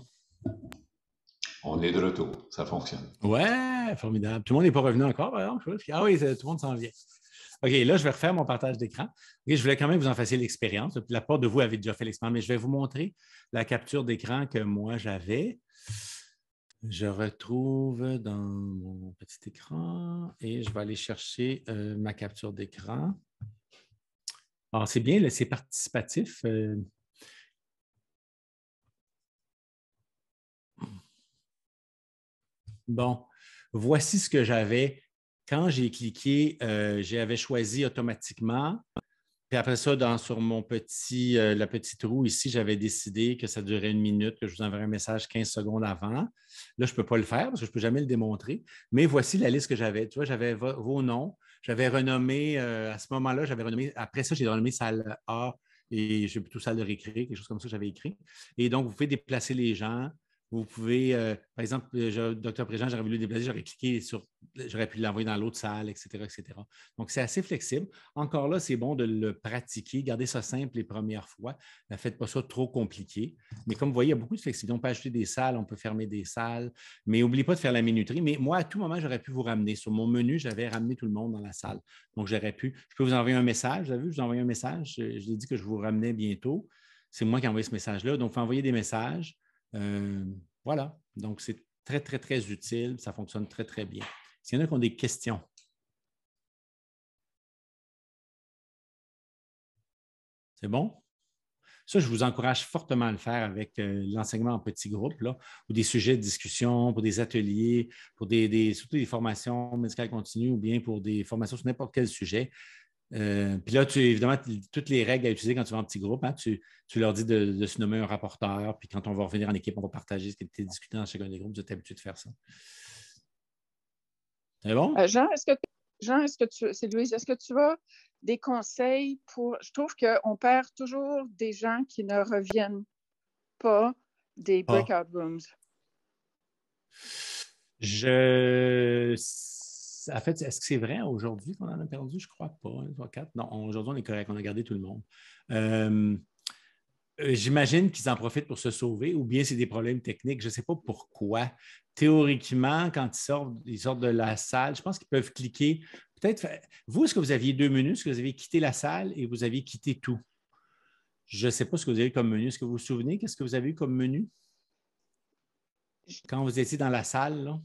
C: On est de retour, ça fonctionne.
A: Ouais, formidable. Tout le monde n'est pas revenu encore, par exemple. Ah oui, tout le monde s'en vient. OK, là, je vais refaire mon partage d'écran. Et je voulais quand même vous en fassiez l'expérience. La plupart de vous avez déjà fait l'expérience, mais je vais vous montrer la capture d'écran que moi j'avais. Je retrouve dans mon petit écran et je vais aller chercher ma capture d'écran. Alors, c'est bien, c'est participatif. Bon, voici ce que j'avais. Quand j'ai cliqué, j'avais choisi automatiquement. Puis après ça, sur mon la petite roue ici, j'avais décidé que ça durait 1 minute, que je vous enverrais un message 15 secondes avant. Là, je ne peux pas le faire parce que je ne peux jamais le démontrer. Mais voici la liste que j'avais. Tu vois, j'avais vos noms. J'avais renommé, à ce moment-là, après ça, j'ai renommé salle A et j'ai plutôt salle de récré, quelque chose comme ça que j'avais écrit. Et donc, vous pouvez déplacer les gens. Vous pouvez, par exemple, Dr. Préjean, j'aurais voulu le déplacer, j'aurais pu l'envoyer dans l'autre salle, etc., etc. Donc, c'est assez flexible. Encore là, c'est bon de le pratiquer. Gardez ça simple les premières fois. Ne faites pas ça trop compliqué. Mais comme vous voyez, il y a beaucoup de flexibilité. On peut ajouter des salles, on peut fermer des salles. Mais n'oubliez pas de faire la minuterie. Mais moi, à tout moment, j'aurais pu vous ramener. Sur mon menu, j'avais ramené tout le monde dans la salle. Donc, je peux vous envoyer un message. Vous avez vu, je vous ai envoyé un message. Je l'ai dit que je vous ramenais bientôt. C'est moi qui ai envoyé ce message-là. Donc, il faut envoyer des messages. Voilà. Donc, c'est très, très, très utile. Ça fonctionne très, très bien. S'il y en a qui ont des questions. C'est bon? Ça, je vous encourage fortement à le faire avec l'enseignement en petits groupes, là, ou des sujets de discussion, pour des ateliers, pour surtout des formations médicales continues ou bien pour des formations sur n'importe quel sujet. Puis là, évidemment, toutes les règles à utiliser quand tu vas en petit groupe, hein, tu leur dis de se nommer un rapporteur, puis quand on va revenir en équipe, on va partager ce qui a été discuté dans chacun des groupes. Vous êtes habitué de faire ça. C'est bon?
D: Jean, c'est Louise, est-ce que tu as des conseils pour... Je trouve qu'on perd toujours des gens qui ne reviennent pas des breakout rooms.
A: En fait, est-ce que c'est vrai aujourd'hui qu'on en a perdu? Je ne crois pas. 1, 3, 4. Non, aujourd'hui, on est correct. On a gardé tout le monde. J'imagine qu'ils en profitent pour se sauver ou bien c'est des problèmes techniques. Je ne sais pas pourquoi. Théoriquement, quand ils sortent de la salle, je pense qu'ils peuvent cliquer. Peut-être, vous, est-ce que vous aviez 2 menus? Est-ce que vous aviez quitté la salle et vous aviez quitté tout? Je ne sais pas ce que vous avez comme menu. Est-ce que vous vous souvenez? Qu'est-ce que vous avez eu comme menu? Quand vous étiez dans la salle, là?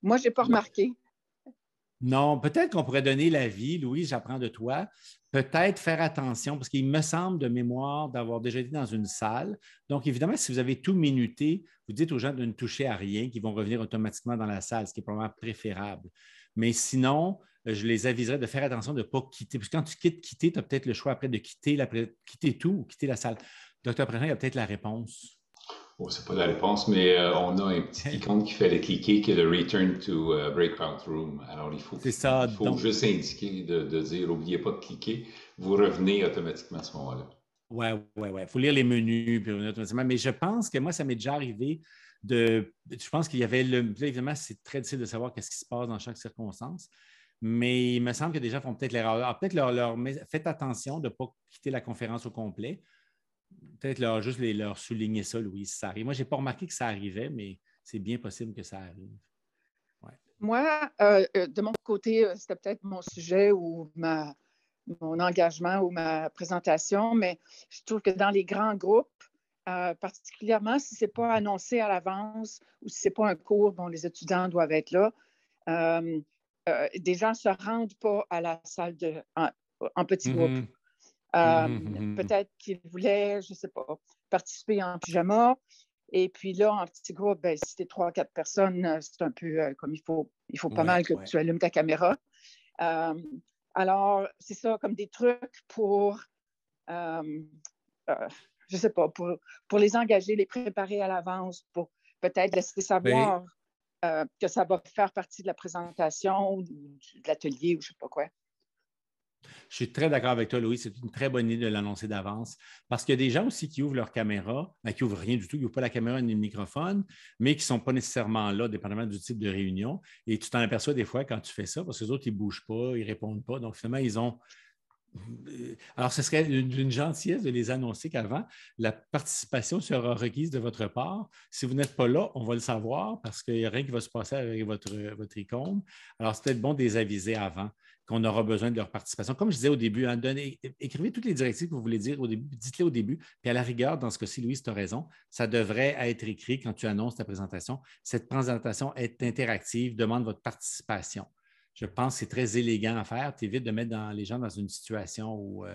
D: Moi, je n'ai pas remarqué.
A: Non, peut-être qu'on pourrait donner l'avis, Louise, j'apprends de toi, peut-être faire attention, parce qu'il me semble de mémoire d'avoir déjà été dans une salle. Donc, évidemment, si vous avez tout minuté, vous dites aux gens de ne toucher à rien, qu'ils vont revenir automatiquement dans la salle, ce qui est probablement préférable. Mais sinon, je les aviserais de faire attention de ne pas quitter. Parce que quand tu quitter, tu as peut-être le choix après de quitter tout ou quitter la salle. Docteur Préjean, il y a peut-être la réponse.
C: Oh, ce n'est pas la réponse, mais on a un petit icône qui fait le cliquer qui est le Return to Breakout Room. Alors, il faut juste indiquer de dire, n'oubliez pas de cliquer, vous revenez automatiquement à ce moment-là.
A: Oui. Il faut lire les menus, puis automatiquement. Mais je pense que moi, ça m'est déjà arrivé je pense qu'il y avait évidemment, c'est très difficile de savoir qu'est-ce qui se passe dans chaque circonstance, mais il me semble que des gens font peut-être l'erreur. Alors, peut-être faites attention de ne pas quitter la conférence au complet. Peut-être juste leur souligner ça, Louise, si ça arrive. Moi, je n'ai pas remarqué que ça arrivait, mais c'est bien possible que ça arrive. Ouais.
D: Moi, de mon côté, c'était peut-être mon sujet ou mon engagement ou ma présentation, mais je trouve que dans les grands groupes, particulièrement si ce n'est pas annoncé à l'avance ou si ce n'est pas un cours dont les étudiants doivent être là, des gens ne se rendent pas à la salle en petit groupe. Peut-être qu'ils voulaient, je ne sais pas, participer en pyjama. Et puis là, en petit groupe, ben, si tu es 3-4 personnes, c'est un peu comme il faut pas mal que tu allumes ta caméra. Alors, c'est ça, comme des trucs pour, je ne sais pas, pour les engager, les préparer à l'avance, pour peut-être laisser savoir que ça va faire partie de la présentation ou de l'atelier ou je ne sais pas quoi.
A: Je suis très d'accord avec toi, Louis. C'est une très bonne idée de l'annoncer d'avance parce qu'il y a des gens aussi qui ouvrent leur caméra, qui n'ouvrent rien du tout, qui n'ouvrent pas la caméra ni le microphone, mais qui ne sont pas nécessairement là, dépendamment du type de réunion. Et tu t'en aperçois des fois quand tu fais ça parce que les autres, ils ne bougent pas, ils ne répondent pas. Donc, finalement, ils ont. Alors, ce serait d'une gentillesse de les annoncer qu'avant, la participation sera requise de votre part. Si vous n'êtes pas là, on va le savoir parce qu'il n'y a rien qui va se passer avec votre icône. Alors, c'est peut-être bon de les aviser avant qu'on aura besoin de leur participation. Comme je disais au début, écrivez toutes les directives que vous voulez dire au début, dites-les au début, puis à la rigueur, dans ce cas-ci, Louise, tu as raison, ça devrait être écrit quand tu annonces ta présentation. Cette présentation est interactive, demande votre participation. Je pense que c'est très élégant à faire. Tu évites de mettre les gens dans une situation où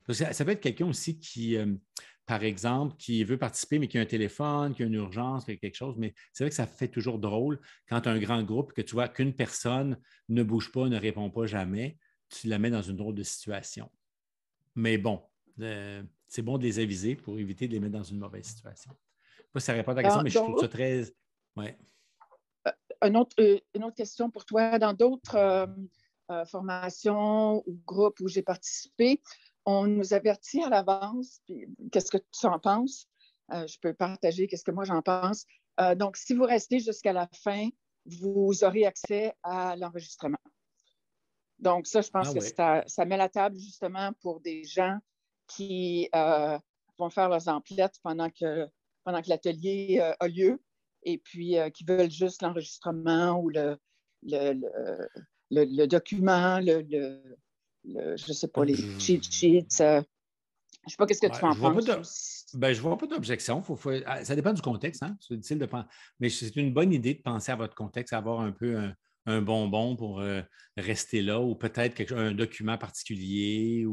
A: ça peut être quelqu'un aussi qui, par exemple, qui veut participer, mais qui a un téléphone, qui a une urgence, qui a quelque chose. Mais c'est vrai que ça fait toujours drôle quand tu as un grand groupe, que tu vois qu'une personne ne bouge pas, ne répond pas jamais, tu la mets dans une drôle de situation. Mais bon, c'est bon de les aviser pour éviter de les mettre dans une mauvaise situation. Je ne sais pas si ça répond à ta question, mais je trouve ça très. Ouais.
D: Une autre question pour toi. Dans d'autres formations ou groupes où j'ai participé, on nous avertit à l'avance. Qu'est-ce que tu en penses? Je peux partager qu'est-ce que moi j'en pense. Donc, si vous restez jusqu'à la fin, vous aurez accès à l'enregistrement. Donc, ça, je pense que ça met la table justement pour des gens qui vont faire leurs emplettes pendant que l'atelier a lieu. Et puis qui veulent juste l'enregistrement ou le document, je ne sais pas, les cheat sheets. Je ne sais pas qu'est-ce que tu en penses.
A: Je ne vois pas d'objection. Ça dépend du contexte. Hein? C'est difficile de penser. Mais c'est une bonne idée de penser à votre contexte, avoir un peu un bonbon pour rester là ou peut-être un document particulier.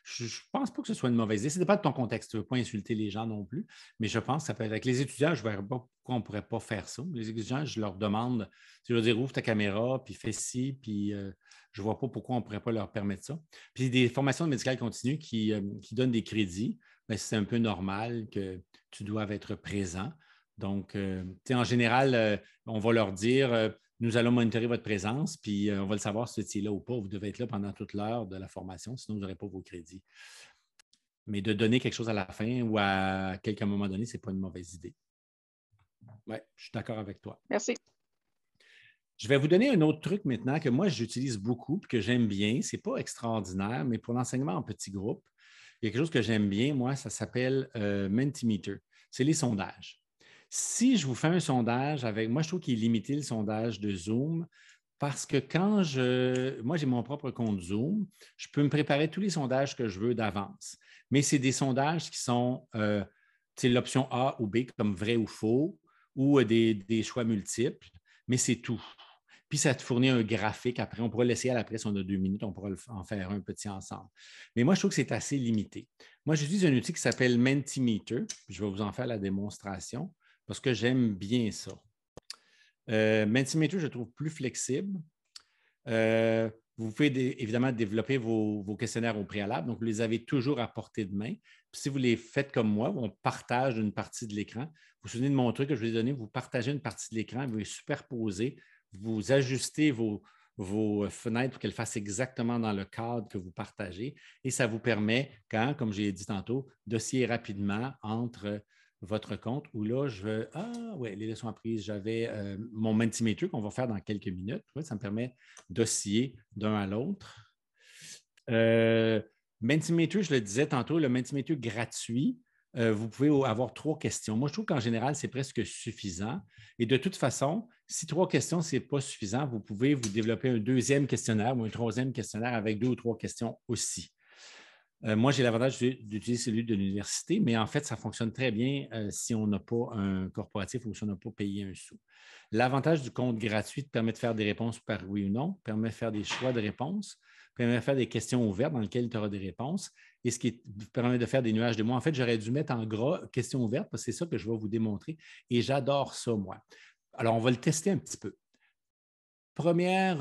A: Je ne pense pas que ce soit une mauvaise idée. Ça dépend de ton contexte. Tu ne veux pas insulter les gens non plus, mais je pense que ça peut être. Avec les étudiants, je ne vois pas pourquoi on ne pourrait pas faire ça. Les étudiants, je leur demande, je leur dis ouvre ta caméra, puis fais ci, puis je ne vois pas pourquoi on ne pourrait pas leur permettre ça. Puis des formations de médical continu qui donnent des crédits, bien, c'est un peu normal que tu doives être présent. Donc, en général, on va leur dire nous allons monitorer votre présence, puis on va le savoir si vous étiez là ou pas. Vous devez être là pendant toute l'heure de la formation, sinon vous n'aurez pas vos crédits. Mais de donner quelque chose à la fin ou à quelqu'un moment donné, ce n'est pas une mauvaise idée. Oui, je suis d'accord avec toi.
D: Merci.
A: Je vais vous donner un autre truc maintenant que moi, j'utilise beaucoup et que j'aime bien. Ce n'est pas extraordinaire, mais pour l'enseignement en petits groupes, il y a quelque chose que j'aime bien, moi, ça s'appelle Mentimeter. C'est les sondages. Si je vous fais un sondage moi, je trouve qu'il est limité le sondage de Zoom parce que moi, j'ai mon propre compte Zoom, je peux me préparer tous les sondages que je veux d'avance. Mais c'est des sondages qui sont l'option A ou B comme vrai ou faux ou des choix multiples, mais c'est tout. Puis ça te fournit un graphique après. On pourra l'essayer à l'après si on a 2 minutes, on pourra en faire un petit ensemble. Mais moi, je trouve que c'est assez limité. Moi, j'utilise un outil qui s'appelle Mentimeter. Je vais vous en faire la démonstration parce que j'aime bien ça. Mentimeter, je le trouve plus flexible. Vous pouvez évidemment développer vos questionnaires au préalable. Donc, vous les avez toujours à portée de main. Puis, si vous les faites comme moi, on partage une partie de l'écran. Vous vous souvenez de mon truc que je vous ai donné? Vous partagez une partie de l'écran, vous les superposez, vous ajustez vos fenêtres pour qu'elles fassent exactement dans le cadre que vous partagez. Et ça vous permet, comme j'ai dit tantôt, d'osciller rapidement entre votre compte où là, je veux... Ah oui, les leçons apprises, j'avais mon Mentimeter qu'on va faire dans quelques minutes. Ouais, ça me permet d'osciller d'un à l'autre. Mentimeter, je le disais tantôt, le Mentimeter gratuit, vous pouvez avoir 3 questions. Moi, je trouve qu'en général, c'est presque suffisant. Et de toute façon, si 3 questions, ce n'est pas suffisant, vous pouvez vous développer un 2e questionnaire ou un 3e questionnaire avec 2 ou 3 questions aussi. Moi, j'ai l'avantage d'utiliser celui de l'université, mais en fait, ça fonctionne très bien si on n'a pas un corporatif ou si on n'a pas payé un sou. L'avantage du compte gratuit permet de faire des réponses par oui ou non, permet de faire des choix de réponses, permet de faire des questions ouvertes dans lesquelles tu auras des réponses et ce qui permet de faire des nuages de mots. En fait, j'aurais dû mettre en gras questions ouvertes parce que c'est ça que je vais vous démontrer et j'adore ça, moi. Alors, on va le tester un petit peu. Première,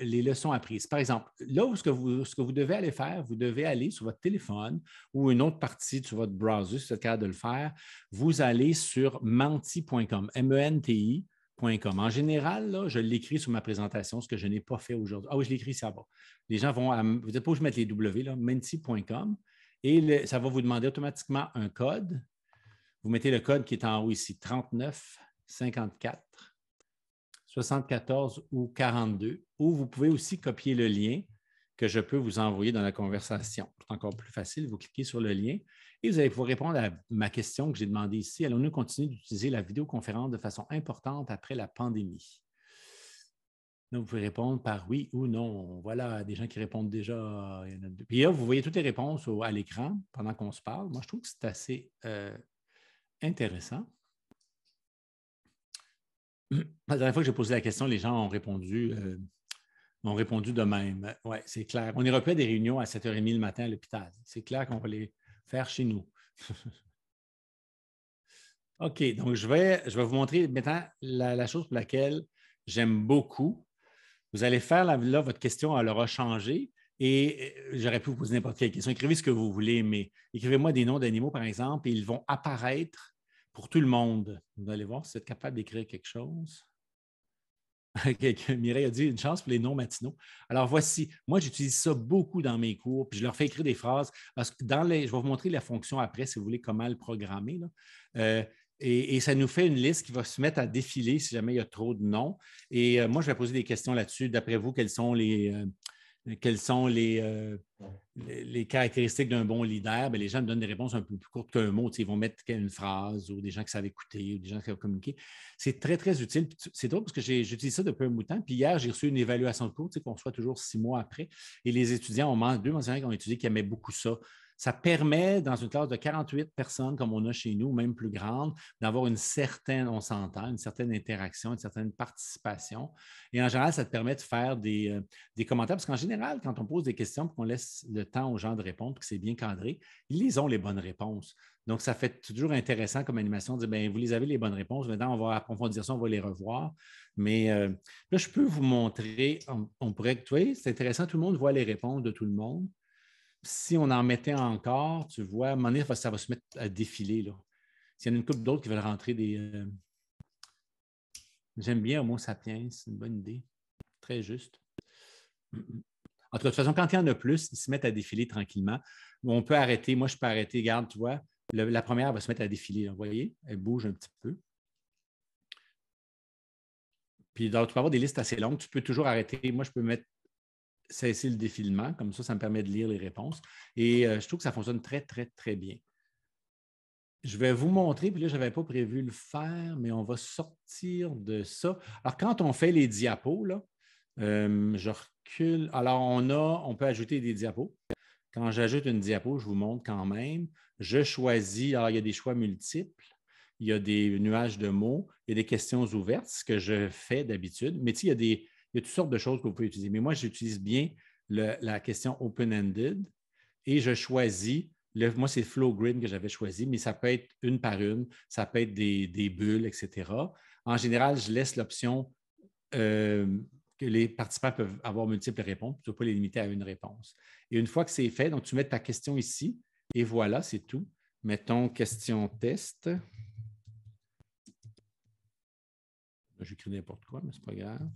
A: les leçons apprises. Par exemple, là, ce que vous devez aller faire, vous devez aller sur votre téléphone ou une autre partie sur votre browser, si vous êtes capable de le faire, vous allez sur menti.com, menti.com. En général, là, je l'écris sur ma présentation, ce que je n'ai pas fait aujourd'hui. Ah oui, je l'écris ici en bas. Les gens vont, vous n'êtes pas obligé de mettre les W, là, menti.com, et ça va vous demander automatiquement un code. Vous mettez le code qui est en haut ici, 3954. 74 ou 42, ou vous pouvez aussi copier le lien que je peux vous envoyer dans la conversation. C'est encore plus facile, vous cliquez sur le lien et vous allez pouvoir répondre à ma question que j'ai demandée ici. Allons-nous continuer d'utiliser la vidéoconférence de façon importante après la pandémie? Donc, vous pouvez répondre par oui ou non. Voilà, des gens qui répondent déjà. Il y en a deux. Puis là, vous voyez toutes les réponses à l'écran pendant qu'on se parle. Moi, je trouve que c'est assez intéressant. La dernière fois que j'ai posé la question, les gens ont répondu de même. Oui, c'est clair. On n'ira plus à des réunions à 7h30 le matin à l'hôpital. C'est clair qu'on va les faire chez nous. OK, donc je vais vous montrer maintenant la chose pour laquelle j'aime beaucoup. Vous allez faire là, votre question, elle aura changé et j'aurais pu vous poser n'importe quelle question. Écrivez ce que vous voulez, mais écrivez-moi des noms d'animaux, par exemple, et ils vont apparaître pour tout le monde. Vous allez voir si vous êtes capable d'écrire quelque chose. Mireille a dit une chance pour les noms matinaux. Alors voici, moi j'utilise ça beaucoup dans mes cours, puis je leur fais écrire des phrases. Parce que je vais vous montrer la fonction après, si vous voulez, comment le programmer. Là. Et ça nous fait une liste qui va se mettre à défiler si jamais il y a trop de noms. Et moi, je vais poser des questions là-dessus. D'après vous, quelles sont les caractéristiques d'un bon leader? Bien, les gens me donnent des réponses un peu plus courtes qu'un mot. Ils vont mettre une phrase ou des gens qui savent écouter ou des gens qui savent communiquer. C'est très, très utile. C'est drôle parce que j'utilise ça depuis un bout de temps. Puis hier, j'ai reçu une évaluation de cours qu'on reçoit toujours 6 mois après. Et les étudiants, deux enseignants qui ont étudié qui aimaient beaucoup ça. Ça permet, dans une classe de 48 personnes comme on a chez nous, même plus grande, d'avoir une certaine, on s'entend, une certaine interaction, une certaine participation. Et en général, ça te permet de faire des commentaires, parce qu'en général, quand on pose des questions et qu'on laisse le temps aux gens de répondre, que c'est bien cadré, ils ont les bonnes réponses. Donc, ça fait toujours intéressant comme animation de dire, bien, vous les avez les bonnes réponses, maintenant, on va approfondir ça, on va les revoir. Mais là, je peux vous montrer, on pourrait, tu vois, c'est intéressant, tout le monde voit les réponses de tout le monde. Si on en mettait encore, tu vois, à un moment donné, ça va se mettre à défiler. Là. S'il y en a une couple d'autres qui veulent rentrer des... J'aime bien Homo sapiens, c'est une bonne idée. Très juste. En tout cas, de toute façon, quand il y en a plus, ils se mettent à défiler tranquillement. On peut arrêter. Moi, je peux arrêter. Regarde, tu vois, la première va se mettre à défiler. Là, vous voyez? Elle bouge un petit peu. Puis, donc, tu peux avoir des listes assez longues. Tu peux toujours arrêter. Moi, je peux mettre cesser le défilement. Comme ça me permet de lire les réponses. Et je trouve que ça fonctionne très, très, très bien. Je vais vous montrer, puis là, je n'avais pas prévu le faire, mais on va sortir de ça. Alors, quand on fait les diapos, là, je recule. Alors, on peut ajouter des diapos. Quand j'ajoute une diapo, je vous montre quand même. Je choisis, alors il y a des choix multiples, il y a des nuages de mots, il y a des questions ouvertes, ce que je fais d'habitude. Mais tu sais, il y a toutes sortes de choses que vous pouvez utiliser. Mais moi, j'utilise bien la question open-ended et je choisis, moi, c'est Flow Grid que j'avais choisi, mais ça peut être une par une, ça peut être des bulles, etc. En général, je laisse l'option que les participants peuvent avoir multiples réponses, tu ne peux pas les limiter à une réponse. Et une fois que c'est fait, donc tu mets ta question ici, et voilà, c'est tout. Mettons question test. J'écris n'importe quoi, mais ce n'est pas grave.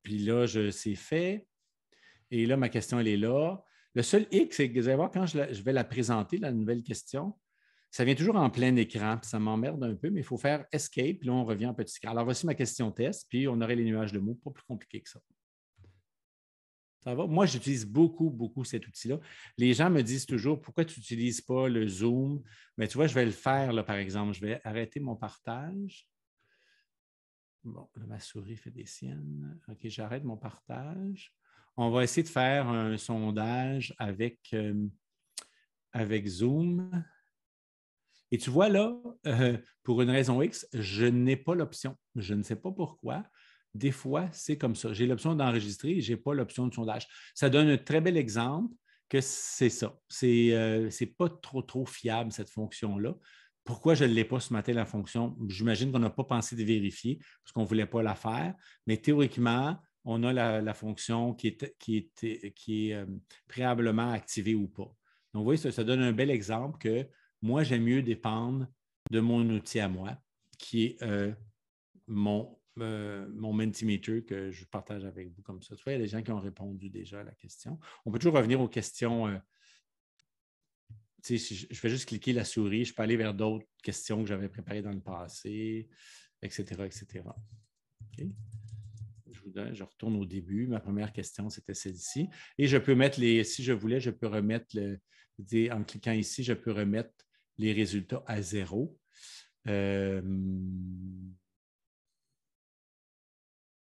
A: Puis là, c'est fait. Et là, ma question, elle est là. Le seul hic, c'est que vous allez voir, quand je vais la présenter, la nouvelle question, ça vient toujours en plein écran, puis ça m'emmerde un peu, mais il faut faire Escape, puis là, on revient en petit écran. Alors, voici ma question test, puis on aurait les nuages de mots, pas plus compliqué que ça. Ça va? Moi, j'utilise beaucoup cet outil-là. Les gens me disent toujours, pourquoi tu n'utilises pas le Zoom? Mais tu vois, je vais le faire, là, par exemple. Je vais arrêter mon partage. Bon, là, ma souris fait des siennes. OK, j'arrête mon partage. On va essayer de faire un sondage avec Zoom. Et tu vois là, pour une raison X, je n'ai pas l'option. Je ne sais pas pourquoi. Des fois, c'est comme ça. J'ai l'option d'enregistrer et je n'ai pas l'option de sondage. Ça donne un très bel exemple que c'est ça. C'est pas trop fiable, cette fonction-là. Pourquoi je ne l'ai pas ce matin, la fonction? J'imagine qu'on n'a pas pensé de vérifier parce qu'on ne voulait pas la faire. Mais théoriquement, on a la fonction qui est préalablement activée ou pas. Donc, vous voyez, ça donne un bel exemple que moi, j'aime mieux dépendre de mon outil à moi, qui est mon Mentimeter que je partage avec vous comme ça. Tu vois, il y a des gens qui ont répondu déjà à la question. On peut toujours revenir aux questions. Si je vais juste cliquer la souris, je peux aller vers d'autres questions que j'avais préparées dans le passé, etc., etc. Okay. Je retourne au début. Ma première question, c'était celle-ci. Et je peux mettre si je voulais, je peux remettre en cliquant ici, je peux remettre les résultats à 0.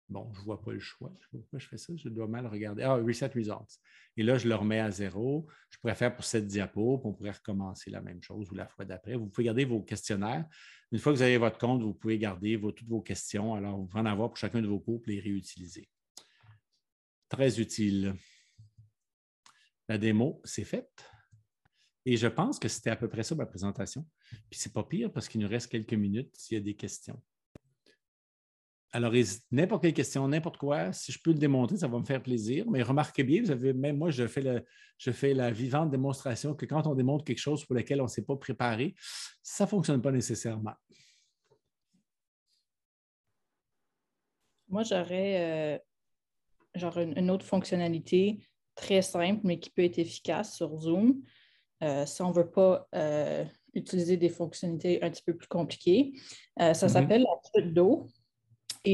A: Bon, je ne vois pas le choix. Je ne sais pas pourquoi je fais ça. Je dois mal regarder. Ah, Reset Results. Et là, je le remets à 0. Je pourrais faire pour cette diapo, puis on pourrait recommencer la même chose ou la fois d'après. Vous pouvez garder vos questionnaires. Une fois que vous avez votre compte, vous pouvez garder toutes vos questions. Alors, vous pouvez en avoir pour chacun de vos cours et les réutiliser. Très utile. La démo, c'est faite. Et je pense que c'était à peu près ça ma présentation. Puis c'est pas pire parce qu'il nous reste quelques minutes s'il y a des questions. Alors, n'importe quelle question, n'importe quoi, si je peux le démontrer, ça va me faire plaisir. Mais remarquez bien, même moi, je fais la vivante démonstration que quand on démontre quelque chose pour lequel on ne s'est pas préparé, ça ne fonctionne pas nécessairement.
E: Moi, j'aurais une autre fonctionnalité très simple, mais qui peut être efficace sur Zoom. Si on ne veut pas utiliser des fonctionnalités un petit peu plus compliquées. Ça s'appelle la chute d'eau.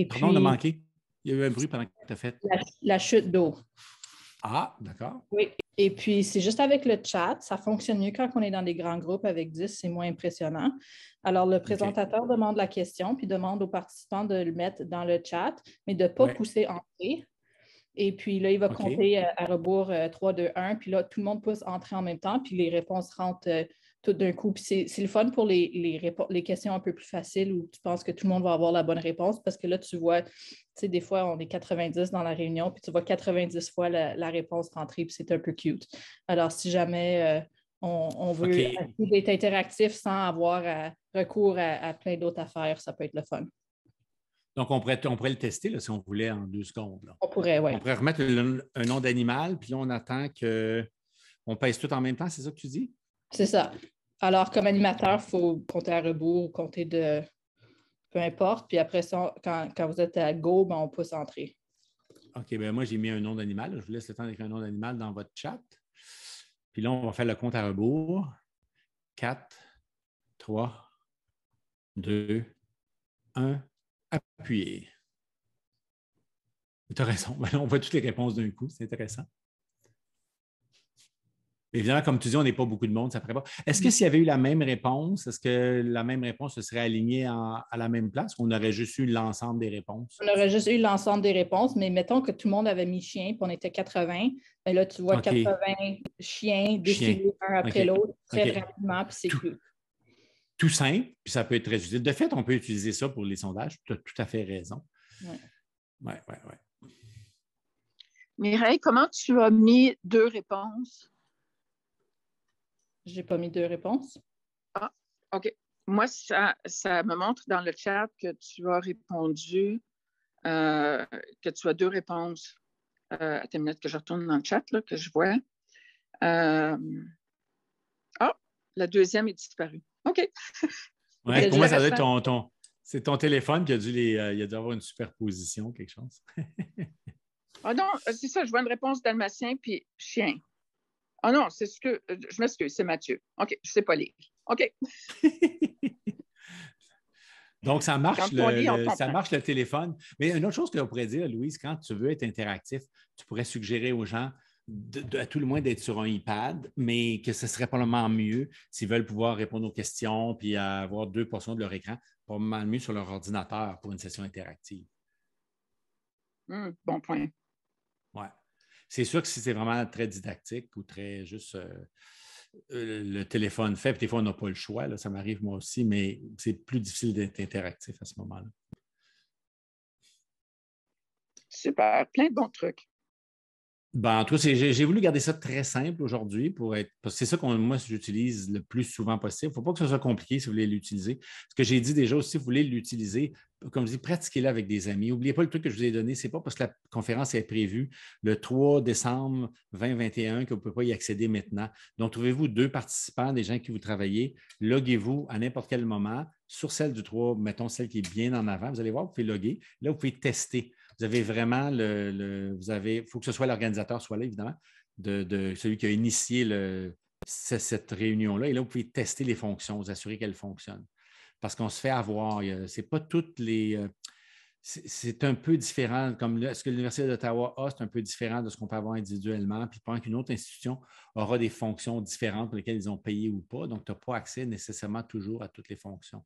A: Pardon, on a manqué. Il y a eu un bruit pendant que tu as fait.
E: La chute d'eau.
A: Ah, d'accord.
E: Oui. Et puis, c'est juste avec le chat. Ça fonctionne mieux quand on est dans des grands groupes avec 10, c'est moins impressionnant. Alors, le présentateur demande la question, puis demande aux participants de le mettre dans le chat, mais de ne pas pousser entrée. Et puis là, il va compter à rebours 3, 2, 1. Puis là, tout le monde pousse entrer en même temps, puis les réponses rentrent tout d'un coup. Puis c'est le fun pour les questions un peu plus faciles où tu penses que tout le monde va avoir la bonne réponse parce que là, tu vois, tu sais, des fois, on est 90 dans la réunion, puis tu vois 90 fois la réponse rentrer, puis c'est un peu cute. Alors, si jamais on veut être interactif sans avoir recours à plein d'autres affaires, ça peut être le fun.
A: Donc, on pourrait le tester là, si on voulait en 2 secondes. Là.
E: On pourrait, oui.
A: On pourrait remettre un nom d'animal, puis là, on attend qu'on pèse tout en même temps, c'est ça que tu dis?
E: C'est ça. Alors, comme animateur, il faut compter à rebours, compter de peu importe. Puis après ça, quand vous êtes à go, ben, on pousse entrer.
A: OK, bien moi, j'ai mis un nom d'animal. Je vous laisse le temps d'écrire un nom d'animal dans votre chat. Puis là, on va faire le compte à rebours. 4, 3, 2, 1. Appuyez. Tu as raison. On voit toutes les réponses d'un coup. C'est intéressant. Évidemment, comme tu dis, on n'est pas beaucoup de monde, ça ne ferait pas. Est-ce que s'il y avait eu la même réponse, est-ce que la même réponse se serait alignée à la même place ou on aurait juste eu l'ensemble des réponses?
E: On aurait juste eu l'ensemble des réponses, mais mettons que tout le monde avait mis chien, puis on était 80. Bien là, tu vois 80 chiens défiler un après l'autre très rapidement, puis c'est cool.
A: Tout simple, puis ça peut être très utile. De fait, on peut utiliser ça pour les sondages. Tu as tout à fait raison. Oui.
D: Mireille, comment tu as mis 2 réponses?
E: Je n'ai pas mis 2 réponses.
D: Ah, OK. Moi, ça me montre dans le chat que tu as répondu, que tu as 2 réponses. Attends une minute que je retourne dans le chat, là, que je vois. La deuxième est disparue. OK.
A: Ouais, pour moi, ça doit être c'est ton téléphone qui a dû avoir une superposition, quelque chose.
D: Ah non, c'est ça, je vois une réponse dalmatien puis chien. Ah non, c'est ce que. Je m'excuse, c'est Mathieu. OK, je ne sais pas lire. OK.
A: Donc, ça marche le téléphone. Mais une autre chose qu'on pourrait dire, Louise, quand tu veux être interactif, tu pourrais suggérer aux gens, à tout le moins, d'être sur un iPad, mais que ce serait probablement mieux s'ils veulent pouvoir répondre aux questions puis avoir 2 portions de leur écran, probablement mieux sur leur ordinateur pour une session interactive.
D: Bon point.
A: Oui. C'est sûr que si c'est vraiment très didactique ou très juste le téléphone fait, puis des fois, on n'a pas le choix, là, ça m'arrive moi aussi, mais c'est plus difficile d'être interactif à ce moment-là.
D: Super, plein de bons trucs.
A: En tout cas, j'ai voulu garder ça très simple aujourd'hui parce que c'est ça que moi, j'utilise le plus souvent possible. Il ne faut pas que ce soit compliqué si vous voulez l'utiliser. Ce que j'ai dit déjà aussi, si vous voulez l'utiliser, comme je dis, pratiquez-le avec des amis. N'oubliez pas le truc que je vous ai donné, ce n'est pas parce que la conférence est prévue le 3 décembre 2021 que vous ne pouvez pas y accéder maintenant. Donc, trouvez-vous 2 participants, des gens qui vous travaillez, loguez-vous à n'importe quel moment sur celle du 3, mettons celle qui est bien en avant. Vous allez voir, vous pouvez loguer. Là, vous pouvez tester. Vous avez vraiment il faut que ce soit l'organisateur, soit là, évidemment, de celui qui a initié cette réunion-là. Et là, vous pouvez tester les fonctions, vous assurer qu'elles fonctionnent. Parce qu'on se fait avoir. C'est pas toutes les. C'est un peu différent, comme ce que l'Université d'Ottawa a, c'est un peu différent de ce qu'on peut avoir individuellement. Puis pendant qu'une autre institution aura des fonctions différentes pour lesquelles ils ont payé ou pas. Donc, tu n'as pas accès nécessairement toujours à toutes les fonctions.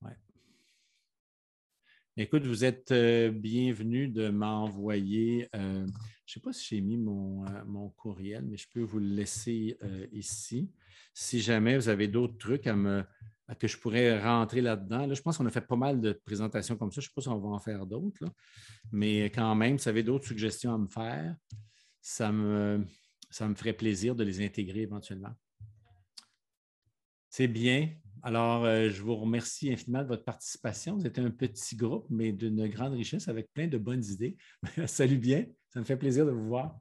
A: Ouais. Écoute, vous êtes bienvenue de m'envoyer, je ne sais pas si j'ai mis mon courriel, mais je peux vous le laisser ici. Si jamais vous avez d'autres trucs que je pourrais rentrer là-dedans. Là, je pense qu'on a fait pas mal de présentations comme ça. Je ne sais pas si on va en faire d'autres, mais quand même, si vous avez d'autres suggestions à me faire, ça me ferait plaisir de les intégrer éventuellement. C'est bien. Alors, je vous remercie infiniment de votre participation. Vous êtes un petit groupe, mais d'une grande richesse avec plein de bonnes idées. Salut bien, ça me fait plaisir de vous voir.